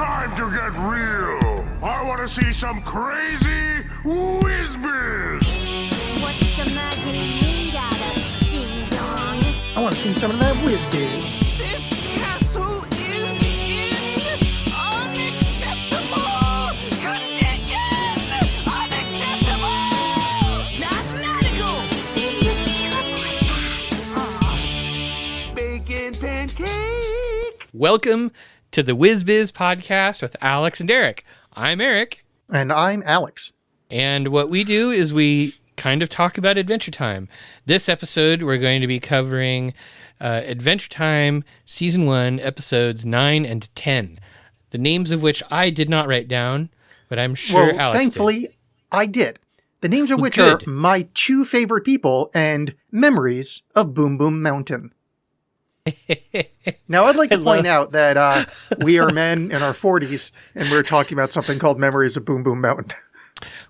time to get real. I want to see some crazy Wiz Biz. What's the magic made out of, ding dong? I want to see some of that Wiz Biz. This castle is in unacceptable condition! Unacceptable! Mathematical! You teleported. Bacon pancake! Welcome to the Wiz Biz podcast with Alexx and Erik. I'm Erik. And I'm Alex. And what we do is we kind of talk about Adventure Time. This episode, we're going to be covering Adventure Time Season 1, Episodes 9 and 10. The names of which I did not write down, but I'm sure Alex thankfully, did. I did. The names of Well, which good. are my two favorite people and memories of Boom Boom Mountain. Now, I'd like to point out that we are men in our 40s, and we're talking about something called Memories of Boom Boom Mountain.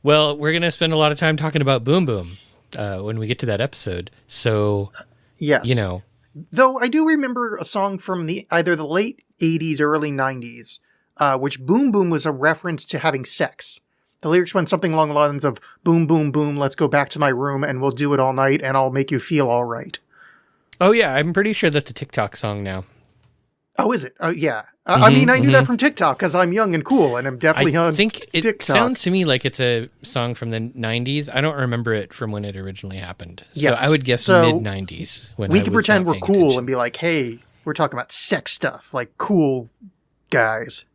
Well, we're going to spend a lot of time talking about Boom Boom when we get to that episode. So, Yes. you know. Though I do remember a song from either the late 80s or early 90s, which Boom Boom was a reference to having sex. The lyrics went something along the lines of, boom, boom, boom, let's go back to my room and we'll do it all night and I'll make you feel all right. Oh, yeah, I'm pretty sure that's a TikTok song now. Oh, is it? Oh, yeah. I mean, I knew that from TikTok because I'm young and cool and I'm definitely I on think it TikTok. sounds to me like it's a song from the 90s. I don't remember it from when it originally happened. So Yes. I would guess So mid-90s. When We I can was pretend not we're paying cool attention. and be like, hey, we're talking about sex stuff, like cool guys.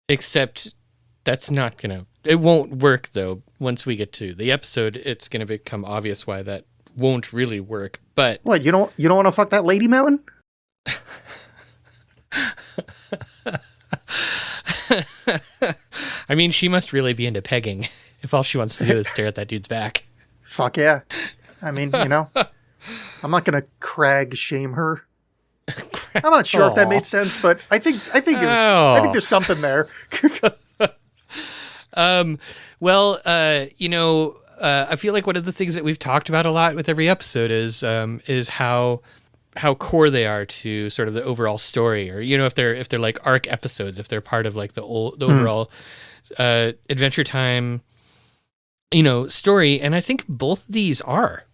Except that's not going to... It won't work, though. Once we get to the episode, it's going to become obvious why that won't really work. But What, you don't want to fuck that lady mountain? I mean, she must really be into pegging if all she wants to do is stare at that dude's back. Fuck yeah. I mean, I'm not going to crag shame her. I'm not sure if that made sense, but I think there's something there. I feel like one of the things that we've talked about a lot with every episode is how core they are to sort of the overall story, or if they're like arc episodes, if they're part of like the overall Adventure Time story. And I think both these are.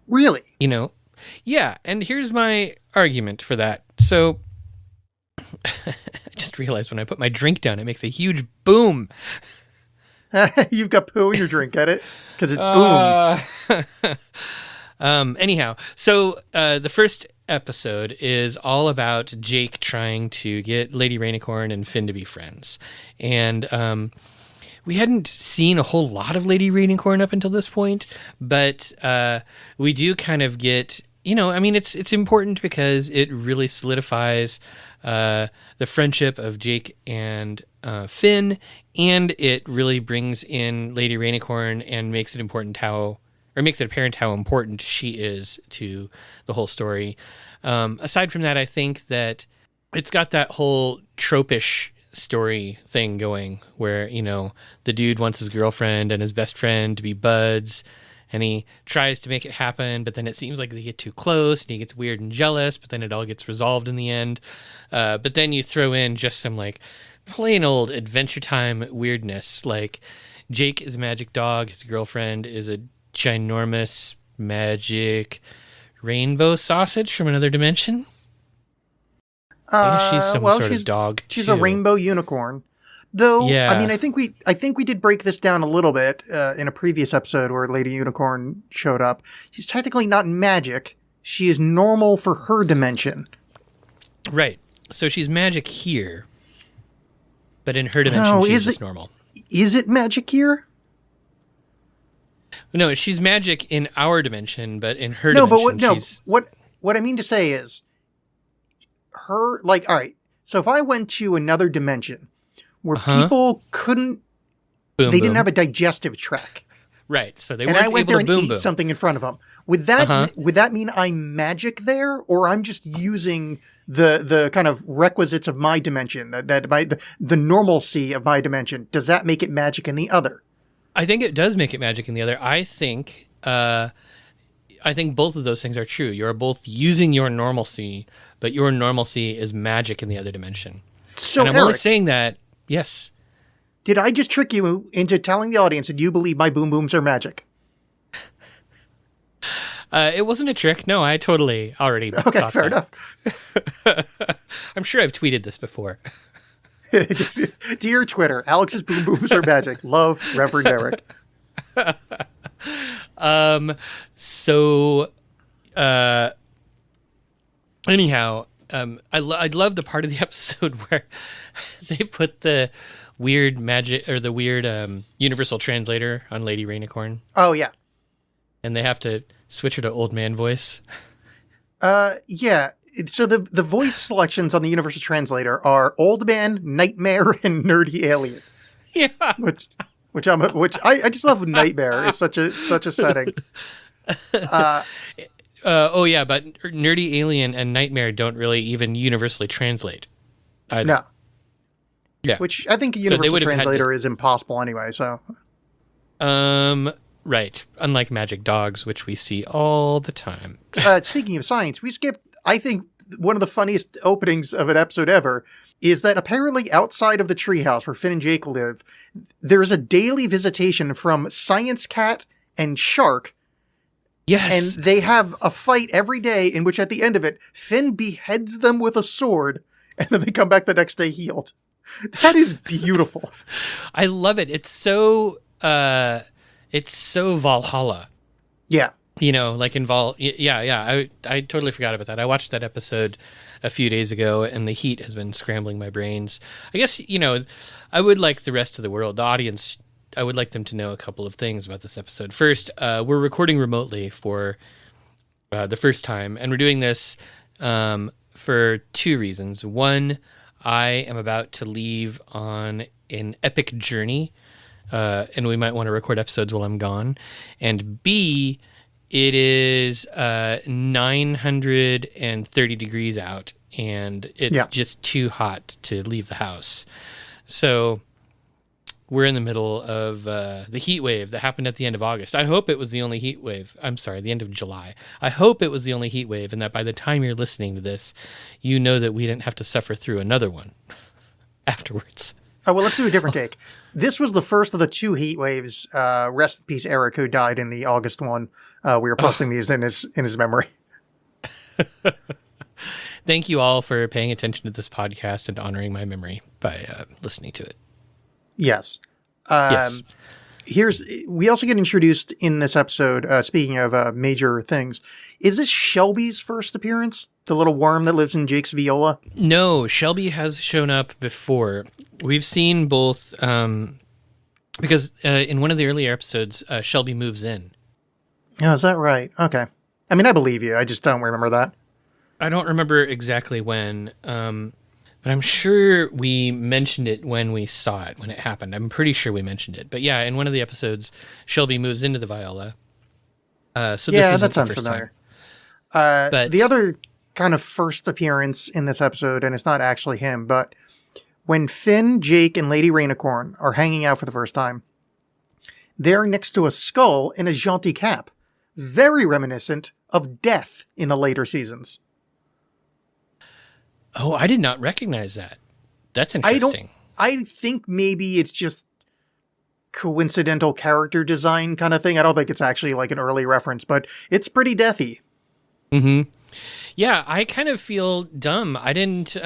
Really? Yeah, and here's my argument for that. So I just realized when I put my drink down, it makes a huge boom. You've got poo in your drink, get it? Because it's boom. Anyhow, so the first episode is all about Jake trying to get Lady Rainicorn and Finn to be friends. And we hadn't seen a whole lot of Lady Rainicorn up until this point, but we do kind of get, it's important because it really solidifies the friendship of Jake and Finn, and it really brings in Lady Rainicorn and makes it apparent how important she is to the whole story. Aside from that, I think that it's got that whole tropish story thing going where, the dude wants his girlfriend and his best friend to be buds, and he tries to make it happen, but then it seems like they get too close and he gets weird and jealous, but then it all gets resolved in the end. But then you throw in just some like plain old Adventure Time weirdness, like Jake is a magic dog, his girlfriend is a ginormous magic rainbow sausage from another dimension. I guess she's some sort of dog. She's too. a rainbow unicorn. Though, Yeah. I mean, I think we did break this down a little bit in a previous episode where Lady Unicorn showed up. She's technically not magic. She is normal for her dimension. Right. So she's magic here, but in her dimension, she's just normal. Is it magic here? No, she's magic in our dimension, but in her dimension, she's... What I mean to say is, all right. So if I went to another dimension where people couldn't, didn't have a digestive tract. Right, so they and weren't I went able there to and boom ate boom. something in front of them. Would that mean I'm magic there, or I'm just using the kind of requisites of my dimension, the normalcy of my dimension? Does that make it magic in the other? I think it does make it magic in the other. I think both of those things are true. You're both using your normalcy, but your normalcy is magic in the other dimension. So, and I'm only Eric, saying that, yes. did I just trick you into telling the audience that you believe my boom booms are magic? It wasn't a trick. No, I totally already Okay, thought fair that. enough. I'm sure I've tweeted this before. Dear Twitter, Alex's boom booms are magic. Love, Reverend Erik. So, anyhow, I love the part of the episode where they put the weird magic or the weird universal translator on Lady Rainicorn, Oh, yeah. and they have to switch her to old man voice. Yeah. So the voice selections on the Universal Translator are Old Man, Nightmare, and Nerdy Alien. Yeah. Which I just love Nightmare. It's such a setting. Oh yeah, but Nerdy Alien and Nightmare don't really even universally translate either. No. Yeah. Which I think a So they Universal would have had Translator is impossible anyway, so. Right. Unlike Magic Dogs, which we see all the time. Speaking of science, we skipped, I think, one of the funniest openings of an episode ever is that apparently outside of the treehouse where Finn and Jake live, there is a daily visitation from Science Cat and Shark. Yes. And they have a fight every day in which at the end of it, Finn beheads them with a sword and then they come back the next day healed. That is beautiful. I love it. It's so Valhalla. Yeah. You know, like in yeah. I totally forgot about that. I watched that episode a few days ago, and the heat has been scrambling my brains. I guess, you know, I would like the rest of the world, the audience, I would like them to know a couple of things about this episode. First, we're recording remotely for the first time, and we're doing this for two reasons. One, I am about to leave on an epic journey, and we might want to record episodes while I'm gone. And B, it is 930 degrees out, and it's just too hot to leave the house. So we're in the middle of the heat wave that happened at the end of August. I hope it was the only heat wave. I'm sorry, the end of July. I hope it was the only heat wave, and that by the time you're listening to this, you know that we didn't have to suffer through another one afterwards. Oh, well, let's do a different take. This was the first of the two heat waves. Rest in peace, Eric, who died in the August one. We were posting these in his memory. Thank you all for paying attention to this podcast and honoring my memory by listening to it. Yes. Yes. We also get introduced in this episode, speaking of major things, is this Shelby's first appearance? The little worm that lives in Jake's viola? No, Shelby has shown up before. We've seen both, because in one of the earlier episodes, Shelby moves in. Oh, is that right? Okay. I mean, I believe you. I just don't remember that. I don't remember exactly when, but I'm sure we mentioned it when we saw it, when it happened. I'm pretty sure we mentioned it. But yeah, in one of the episodes, Shelby moves into the viola. So yeah, this that isn't sounds the first familiar. time. But the other kind of first appearance in this episode, and it's not actually him, but when Finn, Jake, and Lady Rainicorn are hanging out for the first time, they're next to a skull in a jaunty cap. Very reminiscent of Death in the later seasons. Oh, I did not recognize that. That's interesting. I think maybe it's just coincidental character design kind of thing. I don't think it's actually like an early reference, but it's pretty deathy. Mm-hmm. Yeah, I kind of feel dumb. I didn't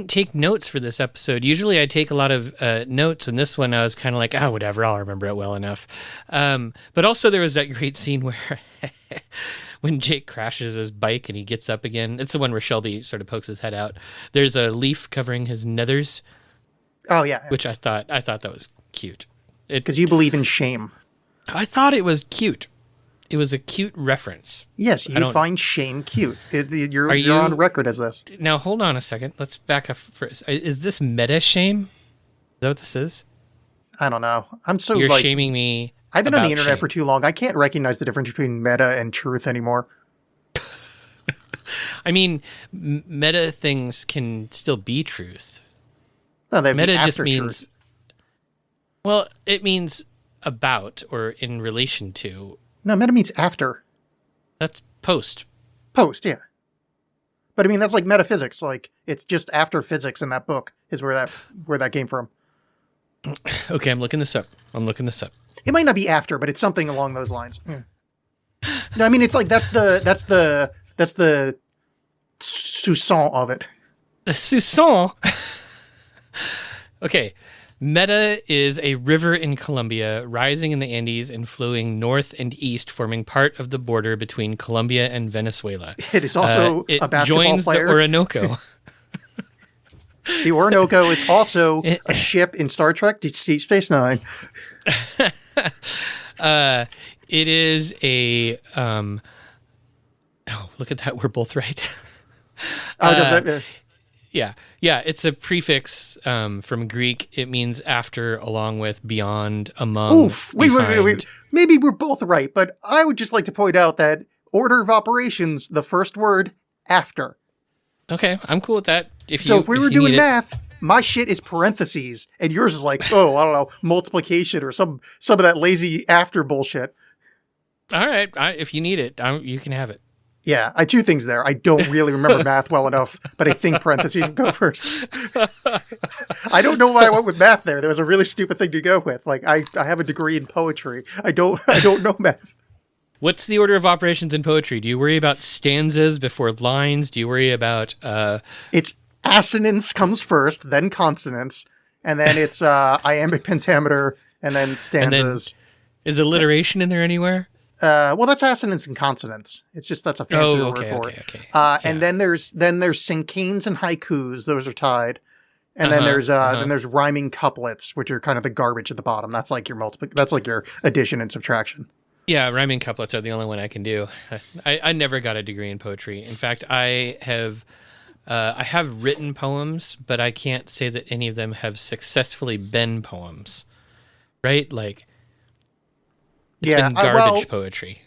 take notes for this episode. Usually I take a lot of notes, and this one I was kind of like, oh, whatever, I'll remember it well enough. But also there was that great scene where when Jake crashes his bike and he gets up again. It's the one where Shelby sort of pokes his head out. There's a leaf covering his nethers. Oh, yeah. Which I thought that was cute. Because you believe in shame. I thought it was cute. It was a cute reference. Yes, you find shame cute. You're on record as this. Now, hold on a second. Let's back up first. Is this meta shame? Is that what this is? I don't know. You're shaming me. I've been on the internet shame. for too long. I can't recognize the difference between meta and truth anymore. I mean, meta things can still be truth. No, meta just truth. means... Well, it means about or in relation to. No, meta means after. That's post. Post, yeah. But I mean, that's like metaphysics. Like, it's just after physics in that book is where that came from. Okay, I'm looking this up. It might not be after, but it's something along those lines. No, I mean, it's like that's the sousson of it. The Sousson. Okay. Meta is a river in Colombia, rising in the Andes and flowing north and east, forming part of the border between Colombia and Venezuela. It is also it a basketball joins player. the Orinoco. The Orinoco is also a ship in Star Trek Deep Space Nine. It is a oh, look at that, we're both right. Does that? Yeah, it's a prefix from Greek. It means after, along with, beyond, among. Oof. Wait. Maybe we're both right, but I would just like to point out that order of operations, the first word, after. Okay, I'm cool with that. If we were doing math, my shit is parentheses, and yours is like, oh, I don't know, multiplication or some of that lazy after bullshit. All right, if you need it, you can have it. Yeah, I do things there. I don't really remember math well enough, but I think parentheses would go first. I don't know why I went with math there. There was a really stupid thing to go with. Like, I have a degree in poetry. I don't know math. What's the order of operations in poetry? Do you worry about stanzas before lines? Do you worry about... It's assonance comes first, then consonants, and then it's iambic pentameter, and then stanzas. And then, is alliteration in there anywhere? Well, that's assonance and consonants. It's just that's a fancy word for it. Okay. And then there's cinquains and haikus. Those are tied. And then there's rhyming couplets, which are kind of the garbage at the bottom. That's like your addition and subtraction. Yeah, rhyming couplets are the only one I can do. I never got a degree in poetry. In fact, I have written poems, but I can't say that any of them have successfully been poems. Right? Like, it's been garbage poetry.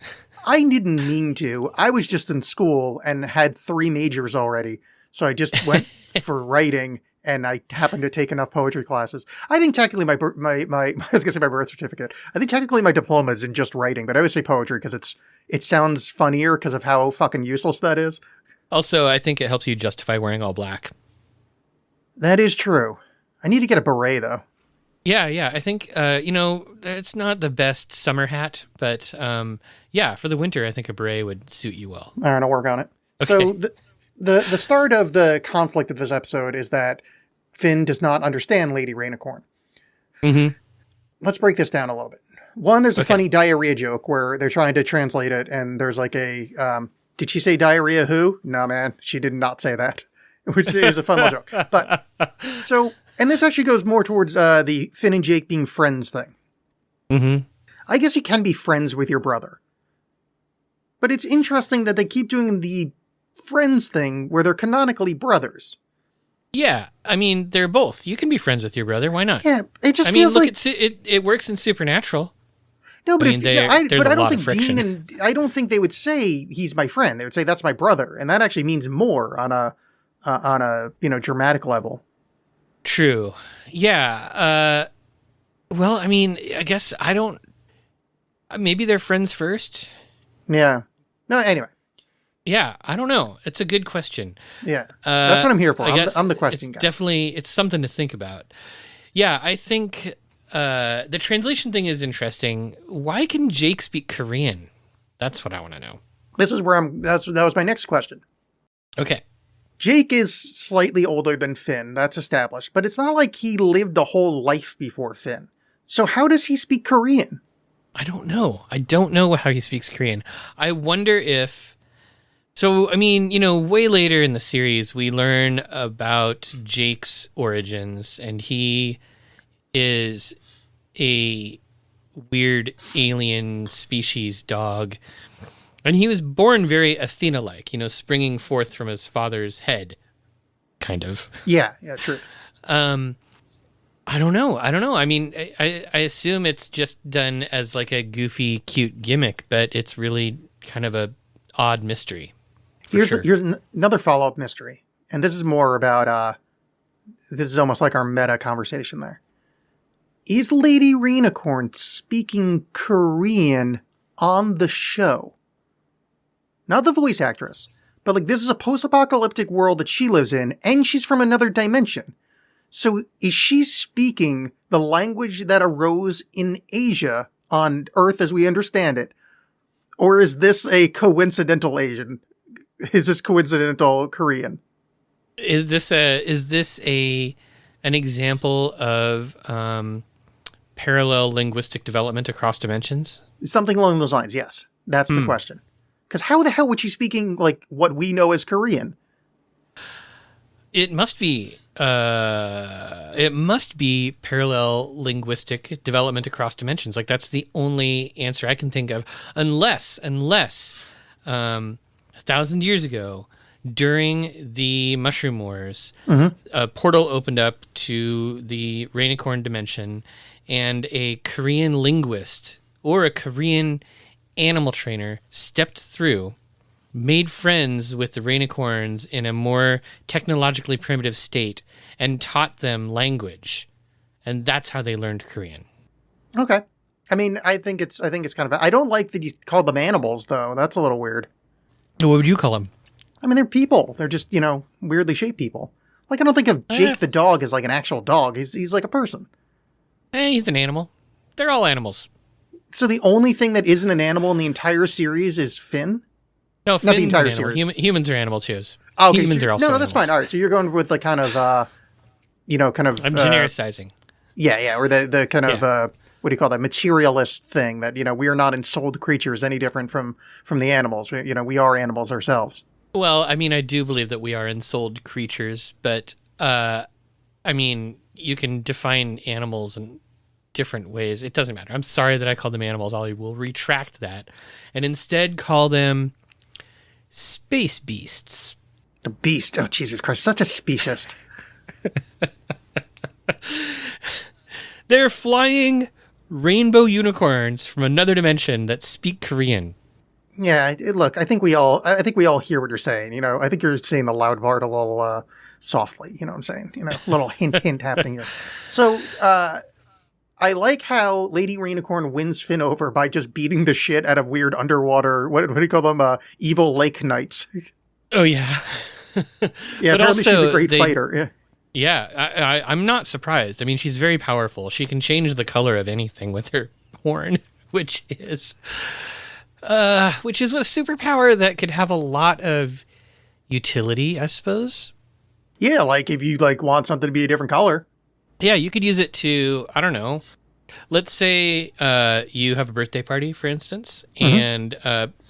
I didn't mean to. I was just in school and had 3 majors already. So I just went for writing, and I happened to take enough poetry classes. I think technically my I was gonna say my birth certificate. I think technically my diploma is in just writing, but I always say poetry because it sounds funnier because of how fucking useless that is. Also, I think it helps you justify wearing all black. That is true. I need to get a beret though. Yeah. I think it's not the best summer hat, but for the winter, I think a beret would suit you well. All right, I'll work on it. Okay. So the start of the conflict of this episode is that Finn does not understand Lady Rainicorn. Mm-hmm. Let's break this down a little bit. One, there's a funny diarrhea joke where they're trying to translate it, and there's like a did she say diarrhea who? No, man, she did not say that. Which is a fun little joke. But so, and this actually goes more towards the Finn and Jake being friends thing. Mm-hmm. I guess you can be friends with your brother. But it's interesting that they keep doing the friends thing where they're canonically brothers. Yeah, I mean, they're both. You can be friends with your brother. Why not? Yeah, it just feels like... it works in Supernatural. No, but I don't think friction. Dean and I don't think they would say he's my friend. They would say that's my brother, and that actually means more on a dramatic level. True. Yeah. Well, I mean, I guess I don't. Maybe they're friends first. Yeah. No. Anyway. Yeah, I don't know. It's a good question. Yeah, that's what I'm here for. I'm the question guy. Definitely, it's something to think about. Yeah, I think the translation thing is interesting. Why can Jake speak Korean? That's what I want to know. This is where that was my next question. Okay. Jake is slightly older than Finn. That's established, but it's not like he lived a whole life before Finn. So how does he speak Korean? I don't know. I don't know how he speaks Korean. I wonder if. So, I mean, way later in the series, we learn about Jake's origins, and he is a weird alien species dog. And he was born very Athena-like, springing forth from his father's head, kind of. Yeah, true. I don't know. I mean, I assume it's just done as like a goofy, cute gimmick, but it's really kind of a odd mystery. Here's another follow-up mystery. And this is more about, this is almost like our meta conversation there. Is Lady Rainicorn speaking Korean on the show? Not the voice actress, But like, this is a post-apocalyptic world that she lives in, and she's from another dimension. So is she speaking the language that arose in Asia on Earth as we understand it? Or is this a coincidental Asian? Is this coincidental Korean? Is this an example of parallel linguistic development across dimensions? Something along those lines, yes. That's the question. Because how the hell would she speaking like what we know as Korean? It must be parallel linguistic development across dimensions. Like, that's the only answer I can think of, unless 1,000 years ago, during the Mushroom Wars, a portal opened up to the Rainicorn dimension, and a Korean linguist or a Korean animal trainer stepped through, made friends with the Rainicorns in a more technologically primitive state, and taught them language. And that's how they learned Korean. Okay. I mean, I think it's kind of, I don't like that you called them animals, though. That's a little weird. What would you call them? I mean, they're people. They're just, weirdly shaped people. Like, I don't think of Jake the dog as like an actual dog. He's like a person. He's an animal. They're all animals. So the only thing that isn't an animal in the entire series is Finn? No, Finn's not the entire an animal. series. Humans are animals too. Oh, okay, Humans are also no, that's animals. fine. All right, so you're going with the kind of, I'm genericizing. Yeah, or the kind of, what do you call that, materialist thing that, we are not ensouled creatures any different from the animals. We are animals ourselves. Well, I mean, I do believe that we are ensouled creatures, but, I mean, you can define animals in different ways. It doesn't matter. I'm sorry that I called them animals. I will retract that and instead call them space beasts. A beast. Oh, Jesus Christ. Such a speciesist. They're flying rainbow unicorns from another dimension that speak Korean. Yeah, look, I think we all hear what you're saying. I think you're saying the loud part a little softly. You know what I'm saying? A little hint happening here. So, I like how Lady Rainicorn wins Finn over by just beating the shit out of weird underwater, what do you call them? Evil lake knights. Oh, yeah. Yeah, but apparently also, she's a great fighter. Yeah. Yeah, I'm not surprised. I mean, she's very powerful. She can change the color of anything with her horn, which is a superpower that could have a lot of utility, I suppose. Yeah, like if you want something to be a different color. Yeah, you could use it to, I don't know. Let's say you have a birthday party, for instance, and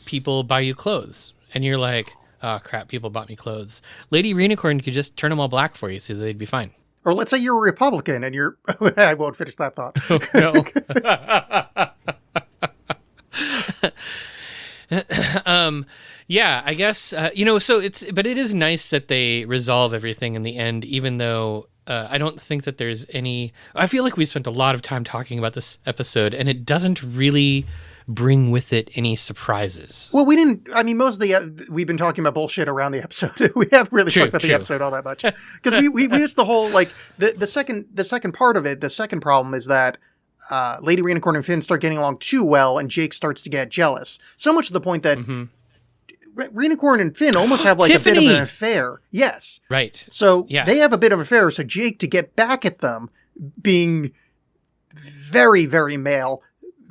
people buy you clothes, and you're like, oh, crap, people bought me clothes. Lady Rainicorn could just turn them all black for you so they'd be fine. Or let's say you're a Republican and you're... I won't finish that thought. No. Yeah, I guess, but it is nice that they resolve everything in the end, even though I don't think that there's any... I feel like we spent a lot of time talking about this episode, and it doesn't really bring with it any surprises. Well, we didn't... I mean, most of the... we've been talking about bullshit around the episode. We haven't really talked about the episode all that much. Because we missed the whole, the second part of it, the second problem is that Lady Rainicorn and Finn start getting along too well, and Jake starts to get jealous. So much to the point that Rainicorn and Finn almost have like Tiffany! A bit of an affair. Yes. Right. So they have a bit of an affair. So Jake, to get back at them, being very, very male,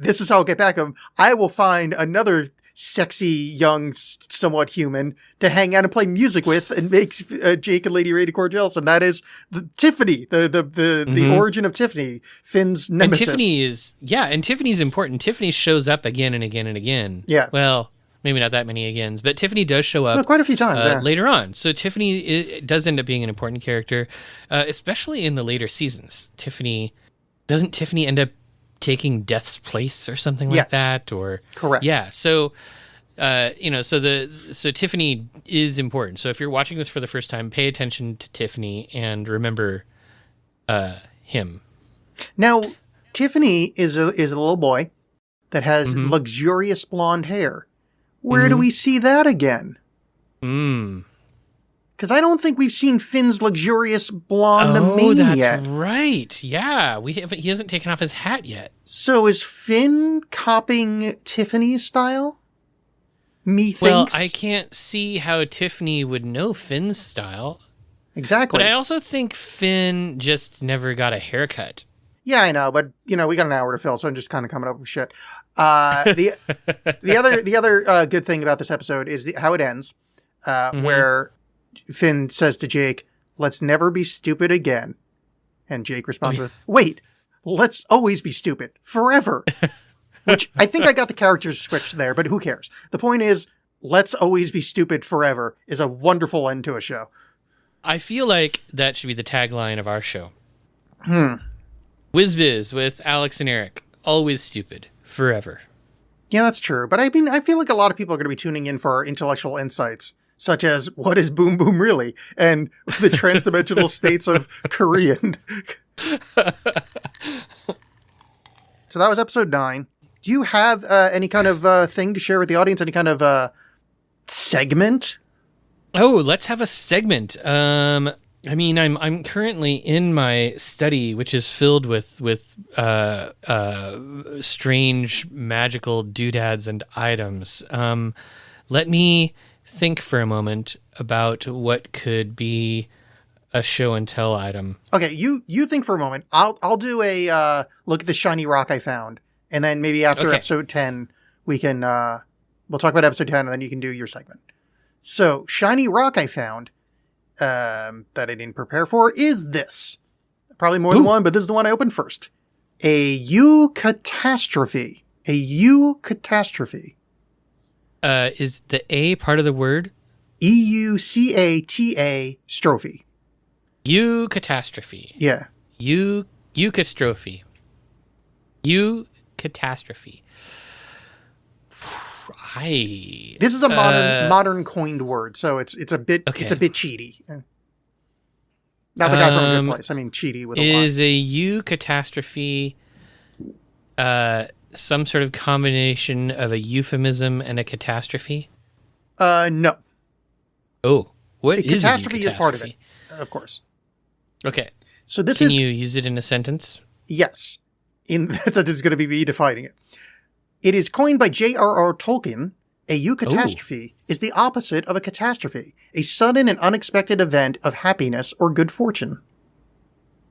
this is how I'll get back at them. I will find another sexy, young, somewhat human to hang out and play music with and make Jake and Lady Rainicorn jealous. And that is Tiffany, the origin of Tiffany, Finn's nemesis. And Tiffany's important. Tiffany shows up again and again and again. Yeah. Well, maybe not that many agains, but Tiffany does show up quite a few times later on. So Tiffany does end up being an important character, especially in the later seasons. Doesn't Tiffany end up taking Death's place or something like that? Or correct. Yeah. So, so Tiffany is important. So if you're watching this for the first time, pay attention to Tiffany and remember him. Now, Tiffany is a little boy that has luxurious blonde hair. Where do we see that again? Because I don't think we've seen Finn's luxurious blonde mane yet. That's right. Yeah, he hasn't taken off his hat yet. So is Finn copying Tiffany's style? methinks. Well, I can't see how Tiffany would know Finn's style. Exactly. But I also think Finn just never got a haircut. Yeah, I know, but we got an hour to fill, so I'm just kind of coming up with shit. The other good thing about this episode is how it ends, where Finn says to Jake, "Let's never be stupid again," and Jake responds with, "Wait, let's always be stupid forever." Which I think I got the characters switched there, but who cares? The point is, "Let's always be stupid forever" is a wonderful end to a show. I feel like that should be the tagline of our show. Wiz Biz with Alexx and Erik. Always stupid. Forever. Yeah, that's true. But I mean, I feel like a lot of people are going to be tuning in for our intellectual insights, such as what is Boom Boom really? And the transdimensional states of Korean. So that was episode 9. Do you have any kind of thing to share with the audience? Any kind of segment? Oh, let's have a segment. I mean, I'm currently in my study, which is filled with strange magical doodads and items. Let me think for a moment about what could be a show and tell item. Okay, you think for a moment. I'll do a look at the shiny rock I found, and then maybe after episode 10 we can we'll talk about episode 10, and then you can do your segment. So, shiny rock I found. That I didn't prepare for is this. Probably more than one, but this is the one I opened first. A eucatastrophe. A eucatastrophe. Is the A part of the word? EUCATA strophe. Eucatastrophe. Yeah. Eucatastrophe. Eucatastrophe. This is a modern coined word, so it's a bit cheaty. Not the guy from a good place. I mean, cheaty with a Y. Is a eucatastrophe some sort of combination of a euphemism and a catastrophe? No. Oh, what a is catastrophe? A is part of it, of course. Okay. So this Can you use it in a sentence? Yes. That is going to be me defining it. It is coined by J.R.R. Tolkien. A eucatastrophe is the opposite of a catastrophe, a sudden and unexpected event of happiness or good fortune.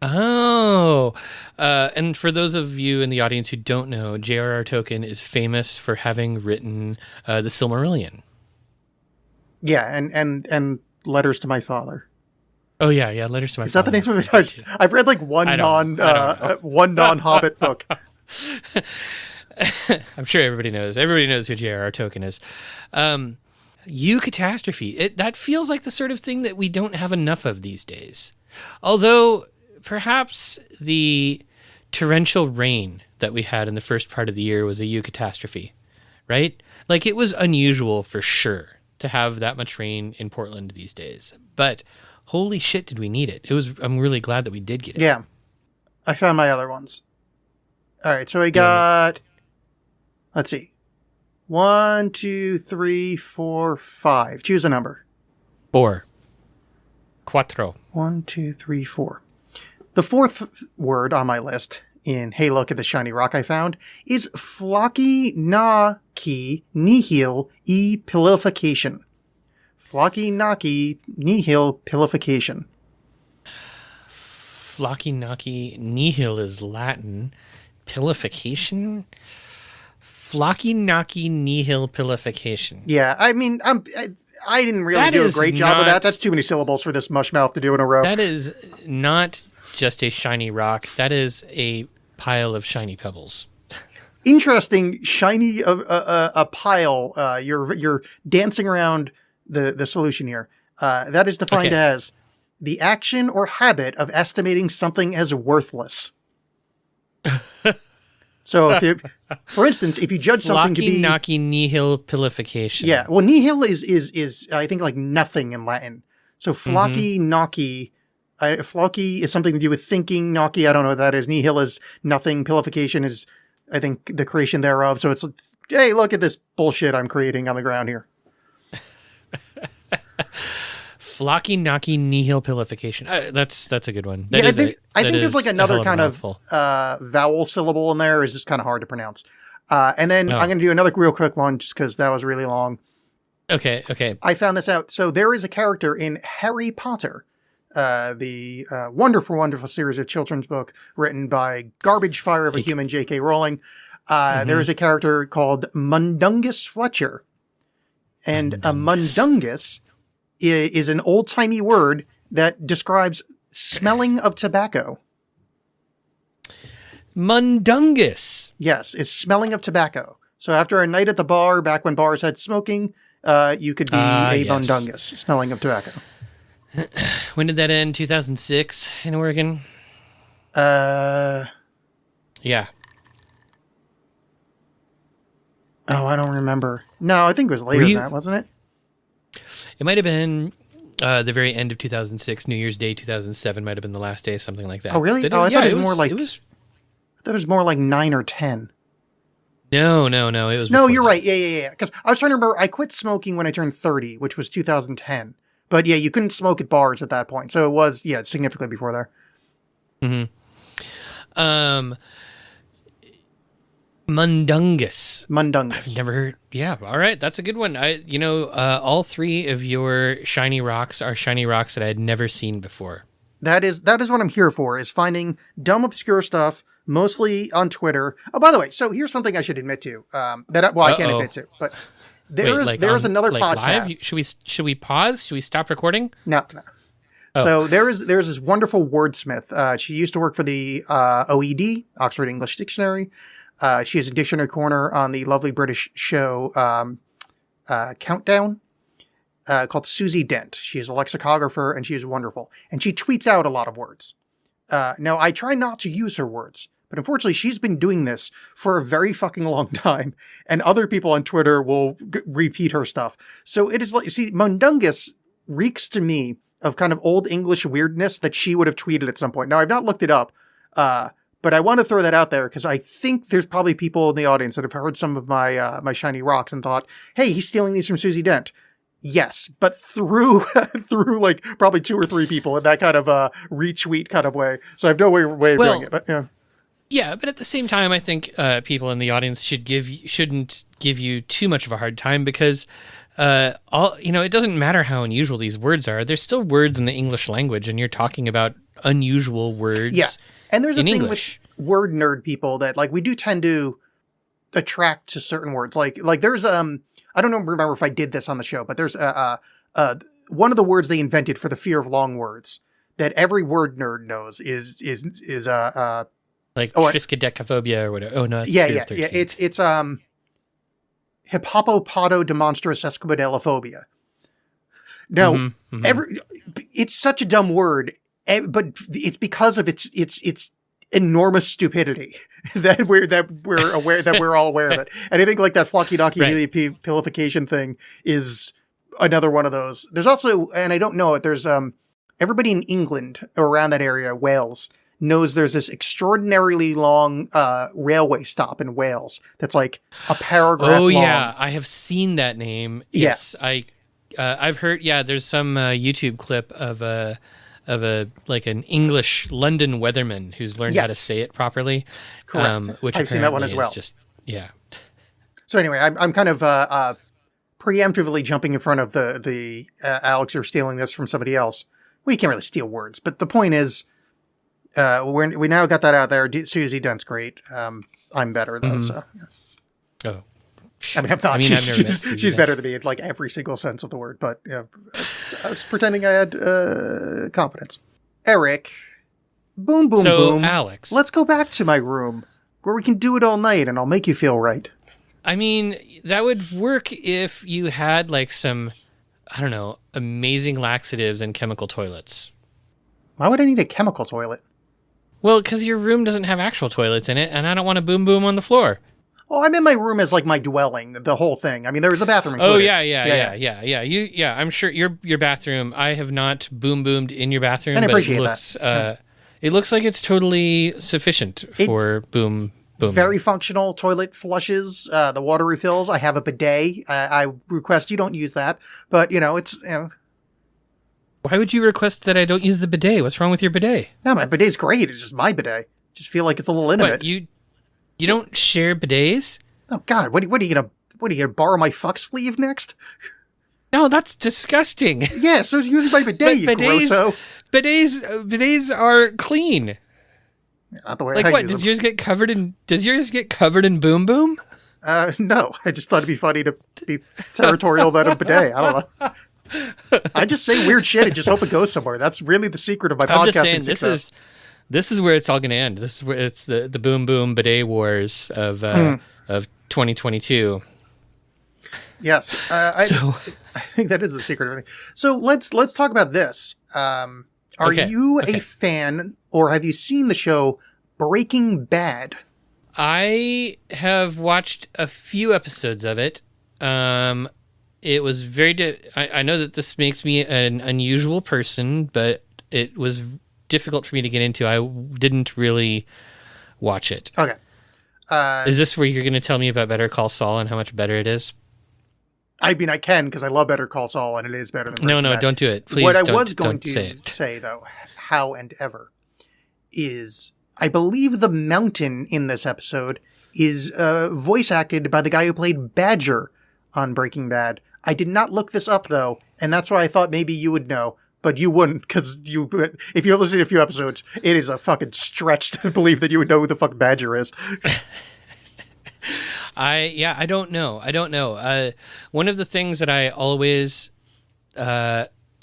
Oh, and for those of you in the audience who don't know, J.R.R. Tolkien is famous for having written the Silmarillion. Yeah, and Letters to My Father. Oh yeah, Letters to My Father. Is that the name of it? I've read like one non-Hobbit book. I'm sure everybody knows. Everybody knows who J.R.R. Tolkien is. Eucatastrophe. That feels like the sort of thing that we don't have enough of these days. Although, perhaps the torrential rain that we had in the first part of the year was a eucatastrophe, right? Like, it was unusual for sure to have that much rain in Portland these days. But holy shit, did we need it. I'm really glad that we did get it. Yeah. I found my other ones. All right, so I got... Let's see. 1, 2, 3, 4, 5. Choose a number. 4. Cuatro. 1, 2, 3, 4. The fourth word on my list in Hey Look at the Shiny Rock I Found is flocky na ki nihil e pilification. Flocky naki nihil pilification. Flocky naki nihil is Latin. Pilification? Flocky naki nihil pilification. Yeah, I mean, I didn't really do a great job of that. That's too many syllables for this mushmouth to do in a row. That is not just a shiny rock. That is a pile of shiny pebbles. Interesting, shiny a pile. You're dancing around the solution here. That is defined as the action or habit of estimating something as worthless. So, for instance, if you judge something to be... Flocky nihil pilification. Yeah, well, nihil is I think, like nothing in Latin. So, flocky flocky is something to do with thinking. Naki, I don't know what that is. Nihil is nothing. Pilification is, I think, the creation thereof. So, it's, hey, look at this bullshit I'm creating on the ground here. Flocky naki nihil pilification. That's a good one. I think there's like another kind of vowel syllable in there. Is just kind of hard to pronounce. And then I'm going to do another real quick one just because that was really long. Okay. I found this out. So there is a character in Harry Potter, the wonderful, wonderful series of children's book written by Garbage Fire of a Human J.K. Rowling. There is a character called Mundungus Fletcher. And a mundungus is an old-timey word that describes smelling of tobacco. Mundungus. Yes, is smelling of tobacco. So after a night at the bar, back when bars had smoking, you could be a mundungus, smelling of tobacco. When did that end? 2006 in Oregon? Yeah. Oh, I don't remember. No, I think it was later than that, wasn't it? It might have been the very end of 2006. New Year's Day 2007 might have been the last day, something like that. Oh, really? But I thought it was more like... It was... I thought it was more like 9 or 10. No. It was. No, before you're that. right. Yeah. Because I was trying to remember. I quit smoking when I turned 30, which was 2010. But yeah, you couldn't smoke at bars at that point. So it was, significantly before there. Mm-hmm. Mundungus. Mundungus. I've never heard. Yeah. All right. That's a good one. All three of your shiny rocks are shiny rocks that I had never seen before. That is what I'm here for, is finding dumb, obscure stuff, mostly on Twitter. Oh, by the way, so here's something I should admit to, I can't admit to, but there is another podcast. Live? Should we pause? Should we stop recording? No. Oh. So there's this wonderful wordsmith. She used to work for the OED, Oxford English Dictionary. She has a dictionary corner on the lovely British show Countdown. Called Susie Dent. She is a lexicographer, and she is wonderful. And she tweets out a lot of words. Now, I try not to use her words, but unfortunately, she's been doing this for a very fucking long time, and other people on Twitter will repeat her stuff. So it is like, see, Mundungus reeks to me of kind of old English weirdness that she would have tweeted at some point. Now, I've not looked it up, but I want to throw that out there because I think there's probably people in the audience that have heard some of my my shiny rocks and thought, hey, he's stealing these from Susie Dent. Yes, but through like probably 2 or 3 people in that kind of retweet kind of way. So I have no way of doing it. But yeah. Yeah, but at the same time, I think people in the audience shouldn't give you too much of a hard time because it doesn't matter how unusual these words are. There's still words in the English language, and you're talking about unusual words. Yeah, and there's a thing English. with word nerd people that like we do tend to attract to certain words. Like there's I don't remember if I did this on the show, but there's one of the words they invented for the fear of long words that every word nerd knows is like triskaidekaphobia or whatever. Oh no, yeah. It's hippopopododemonstrosesquippedalophobia. Now, it's such a dumb word, but it's because of its enormous stupidity that we're all aware of it. And I think like that flocky docky heliopilification thing is another one of those. There's also, and I don't know it, there's everybody in England around that area, Wales, knows there's this extraordinarily long railway stop in Wales that's like a paragraph long. Oh yeah, I have seen that name. Yes, I've heard. Yeah, there's some YouTube clip of an English London weatherman who's learned how to say it properly. Correct. Which I've seen that one as well. So anyway, I'm kind of preemptively jumping in front of the Alex, you're stealing this from somebody else. We can't really steal words, but the point is, we now got that out there. Susie Dent's great. I'm better though. So. Yeah. Oh. I mean, I'm not. I've never met Susie she's Dent. better than me in like every single sense of the word, but I was pretending I had confidence. Erik, boom, So, Alex. Let's go back to my room where we can do it all night and I'll make you feel right. I mean, that would work if you had like some, I don't know, amazing laxatives and chemical toilets. Why would I need a chemical toilet? Well, because your room doesn't have actual toilets in it, and I don't want to boom boom on the floor. Oh, I'm in my room as like my dwelling, the whole thing. I mean, there was a bathroom included. Oh yeah. I'm sure your bathroom. I have not boom boomed in your bathroom, and I but appreciate it looks that. It looks like it's totally sufficient for boom boom. Very functional toilet flushes, the water refills. I have a bidet. I request you don't use that, but it's. Why would you request that I don't use the bidet? What's wrong with your bidet? No, my bidet's great. It's just my bidet. Just feel like it's a little intimate. What, you don't share bidets? Oh God, what are you gonna borrow my fuck sleeve next? No, that's disgusting. Yeah, so it's used by bidet, you grosso. Bidets are clean. Not the way Like I what? use Does them. yours get covered in boom boom? No, I just thought it'd be funny to be territorial about a bidet. I don't know. I just say weird shit and just hope it goes somewhere. That's really the secret of my I'm podcasting just saying success. this is where it's all going to end. This is where it's the boom boom bidet wars of 2022. Yes, So I think that is the secret of everything. So let's talk about this. Are you a fan, or have you seen the show Breaking Bad? I have watched a few episodes of it. It was very. I know that this makes me an unusual person, but it was difficult for me to get into. I didn't really watch it. Okay. Is this where you're going to tell me about Better Call Saul and how much better it is? I mean, I can because I love Better Call Saul, and it is better than Breaking No, Bad. don't do it. Please. What I don't, was going don't to say say, it. though, how and ever, is I believe the mountain in this episode is voice acted by the guy who played Badger on Breaking Bad. I did not look this up, though, and that's why I thought maybe you would know. But you wouldn't, because if you listen to a few episodes, it is a fucking stretch to believe that you would know who the fuck Badger is. I don't know. One of the things that I always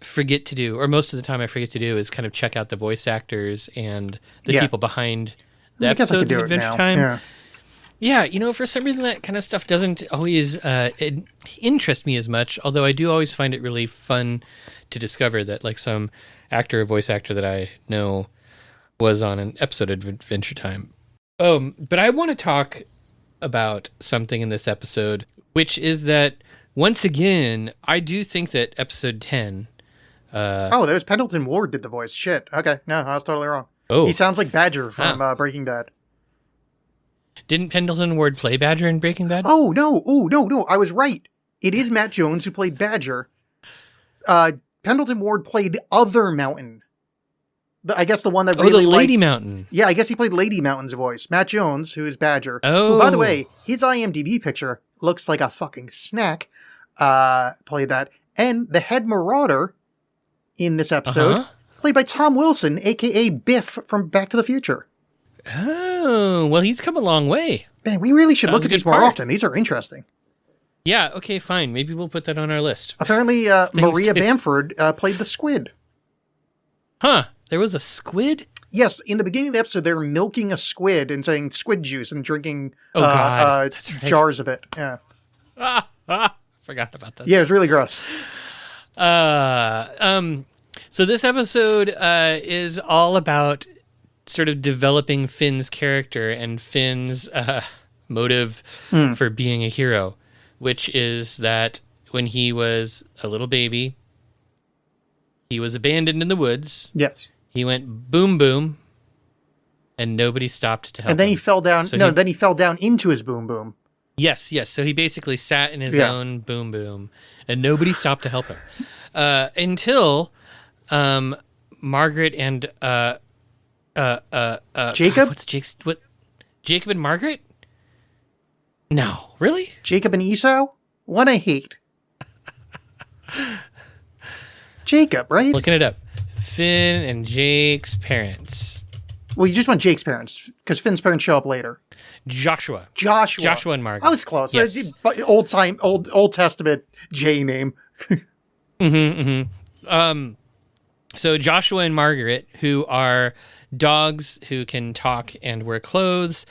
forget to do, or most of the time I forget to do, is kind of check out the voice actors and the people behind the I guess I could episodes do of it Adventure now. Time. Yeah. Yeah, for some reason that kind of stuff doesn't always interest me as much, although I do always find it really fun to discover that like some actor or voice actor that I know was on an episode of Adventure Time. But I want to talk about something in this episode, which is that once again, I do think that episode 10. That was Pendleton Ward did the voice. Shit. Okay. No, I was totally wrong. Oh. He sounds like Badger from Breaking Bad. Didn't Pendleton Ward play Badger in Breaking Bad? Oh, no. No. I was right. It is Matt Jones who played Badger. Pendleton Ward played Other Mountain. I guess the one that really the Lady liked- Mountain. Yeah, I guess he played Lady Mountain's voice. Matt Jones, who is Badger. Oh. Who, by the way, his IMDb picture looks like a fucking snack. Played that. And the head marauder in this episode, played by Tom Wilson, a.k.a. Biff from Back to the Future. Oh, well, he's come a long way. Man, we really should That look was a at these good more part. often. These are interesting. Yeah, okay, fine. Maybe we'll put that on our list. Apparently, Maria Bamford played the squid. Huh, there was a squid? Yes, in the beginning of the episode, they're milking a squid and saying squid juice and drinking God, that's right. jars of it. Yeah. Forgot about that. Yeah, it was really gross. So this episode is all about sort of developing Finn's character and Finn's motive for being a hero, which is that when he was a little baby, he was abandoned in the woods. Yes. He went boom boom, and nobody stopped to help And then him. he fell down. So Then he fell down into his boom boom. Yes. So he basically sat in his Yeah. own boom boom, and nobody stopped to help him until Margaret and Jacob? What's Jake's? What? Jacob and Margaret? No, really? Jacob and Esau? One I hate. Jacob, right? Looking it up. Finn and Jake's parents. Well, you just want Jake's parents, because Finn's parents show up later. Joshua Joshua and Margaret. I was close. Yes. Old Testament J name. So Joshua and Margaret, who are dogs who can talk and wear clothes,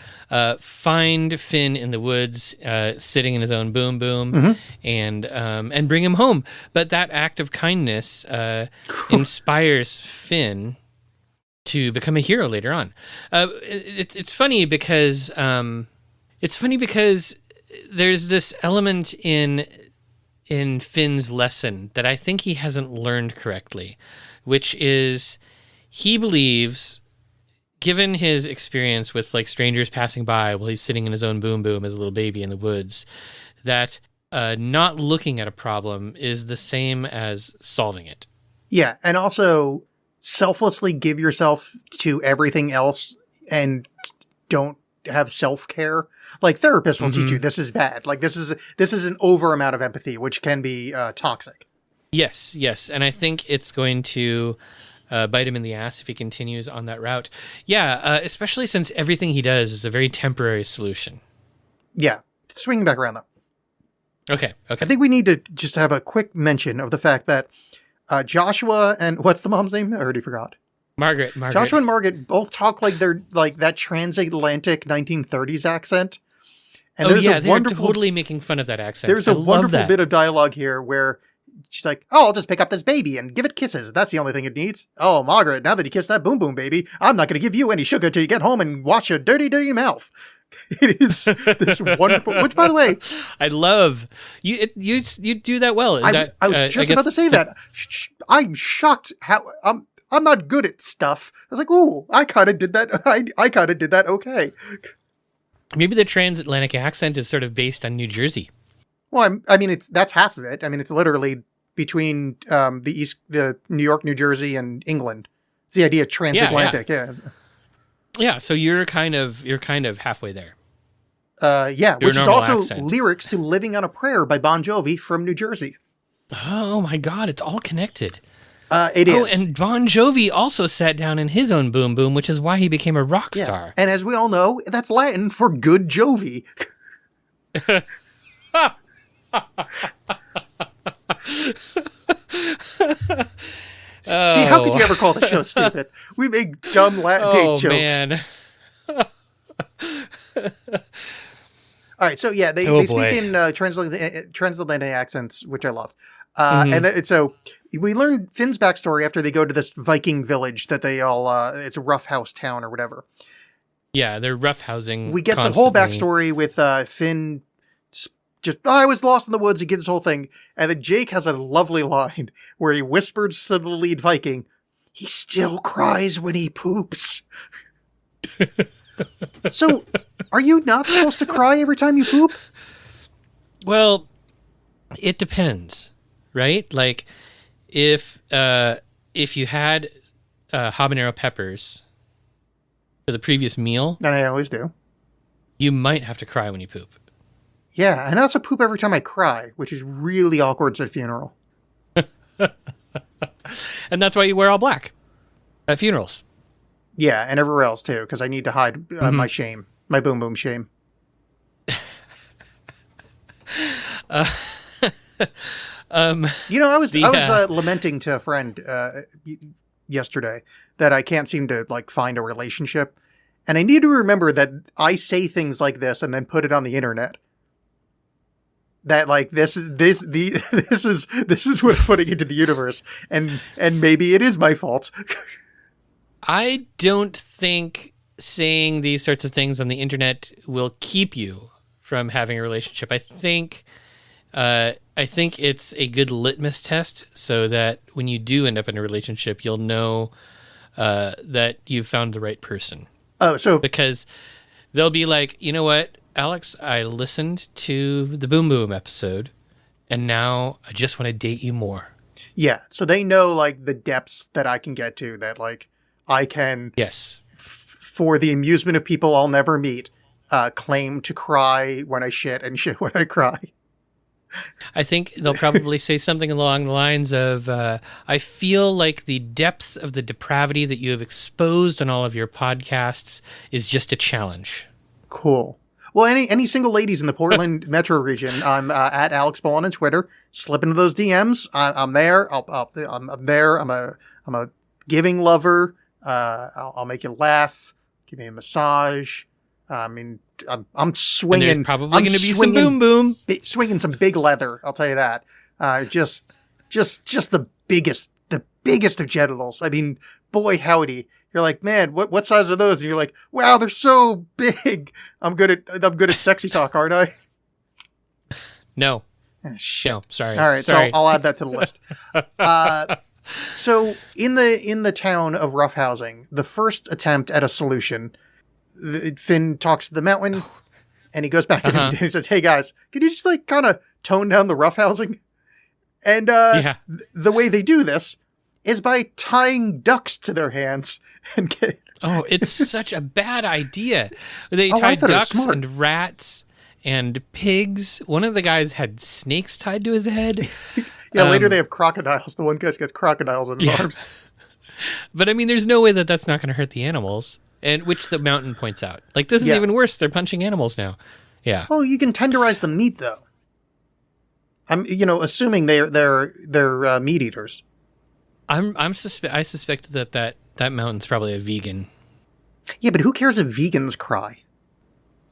find Finn in the woods, sitting in his own boom boom, and bring him home. But that act of kindness inspires Finn to become a hero later on. It's funny because there's this element in Finn's lesson that I think he hasn't learned correctly, which is he believes, given his experience with like strangers passing by while he's sitting in his own boom boom as a little baby in the woods, that not looking at a problem is the same as solving it. Yeah, and also selflessly give yourself to everything else and don't have self-care. Like therapists will teach you this is bad. Like this is an over amount of empathy, which can be toxic. Yes, and I think it's going to bite him in the ass if he continues on that route. Yeah, especially since everything he does is a very temporary solution. Yeah, swinging back around though. Okay. I think we need to just have a quick mention of the fact that Joshua and what's the mom's name? I already forgot. Margaret. Joshua and Margaret both talk like they're like that transatlantic 1930s accent. And they're totally making fun of that accent. There's a wonderful bit of dialogue here where she's like, "Oh, I'll just pick up this baby and give it kisses. That's the only thing it needs." "Oh, Margaret, now that you kissed that boom boom baby, I'm not going to give you any sugar till you get home and wash your dirty, dirty mouth." It is this wonderful. Which, by the way, I love you. You do that well. I was just about to say that. I'm shocked how I'm not good at stuff. I was like, "Ooh, I kind of did that. I kind of did that. Okay." Maybe the transatlantic accent is sort of based on New Jersey. Well, I mean, that's half of it. I mean, it's literally between the New York, New Jersey, and England. It's the idea of transatlantic. Yeah. So you're kind of halfway there. Which is also accent. lyrics to "Living on a Prayer" by Bon Jovi from New Jersey. Oh my God, it's all connected. It is. Oh, and Bon Jovi also sat down in his own boom boom, which is why he became a rock star. And as we all know, that's Latin for good Jovi. See, how could you ever call the show stupid? We make dumb Latin jokes. Man. All right, so yeah, they speak in transatlantic accents, which I love. So we learn Finn's backstory after they go to this Viking village that they all, it's a rough house town or whatever. Yeah, they're roughhousing. We get the whole backstory with Finn I was lost in the woods. He gets this whole thing. And then Jake has a lovely line where he whispers to the lead Viking, "He still cries when he poops." So, are you not supposed to cry every time you poop? Well, it depends, right? Like, if you had habanero peppers for the previous meal, and I always do, you might have to cry when you poop. Yeah, and I also poop every time I cry, which is really awkward at a funeral. And that's why you wear all black at funerals. Yeah, and everywhere else too, because I need to hide my shame, my boom boom shame. I was lamenting to a friend yesterday that I can't seem to find a relationship, and I need to remember that I say things like this and then put it on the internet. That this is what I'm putting into the universe, and maybe it is my fault. I don't think saying these sorts of things on the internet will keep you from having a relationship. I think it's a good litmus test so that when you do end up in a relationship, you'll know that you've found the right person. Oh, so because they'll be like, you know what, Alex, I listened to the Boom Boom episode, and now I just want to date you more. Yeah, so they know the depths that I can get to, that I can, yes, for the amusement of people I'll never meet, claim to cry when I shit and shit when I cry. I think they'll probably say something along the lines of, I feel like the depths of the depravity that you have exposed on all of your podcasts is just a challenge. Cool. Well, any single ladies in the Portland metro region, I'm at Alex Bowen on Twitter. Slip into those DMs. I'm there. I'm there. I'm a giving lover. I'll make you laugh. Give me a massage. I mean, I'm swinging. And there's probably going to be some boom boom. Swinging some big leather. I'll tell you that. Just the biggest of genitals. I mean, boy howdy. You're like, man, what size are those? And you're like, wow, they're so big. I'm good at sexy talk, aren't I? No. Shit. No, sorry. All right, sorry. So I'll add that to the list. So in the town of roughhousing, the first attempt at a solution, Finn talks to the mountain, and he goes back and he says, "Hey guys, can you just kind of tone down the roughhousing?" And the way they do this is by tying ducks to their hands and get. Oh, it's such a bad idea. They I tied thought it was ducks smart. and rats and pigs. One of the guys had snakes tied to his head. Yeah, later they have crocodiles. The one guy's got crocodiles in his arms. But I mean, there's no way that that's not going to hurt the animals. And which the mountain points out. Like, this is Yeah. even worse. They're punching animals now. Yeah. Oh, you can tenderize the meat though. I'm, assuming they're meat eaters. I suspect that mountain's probably a vegan. Yeah, but who cares if vegans cry?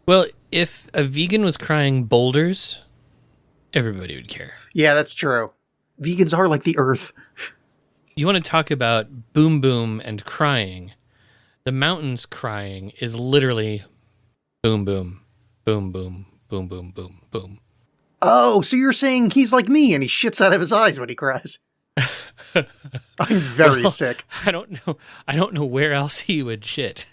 Well, if a vegan was crying boulders, everybody would care. Yeah, that's true. Vegans are like the earth. You want to talk about boom boom and crying. The mountain's crying is literally boom boom, boom boom, boom boom, boom boom. Oh, so you're saying he's like me and he shits out of his eyes when he cries. I'm very sick. I don't know where else he would shit.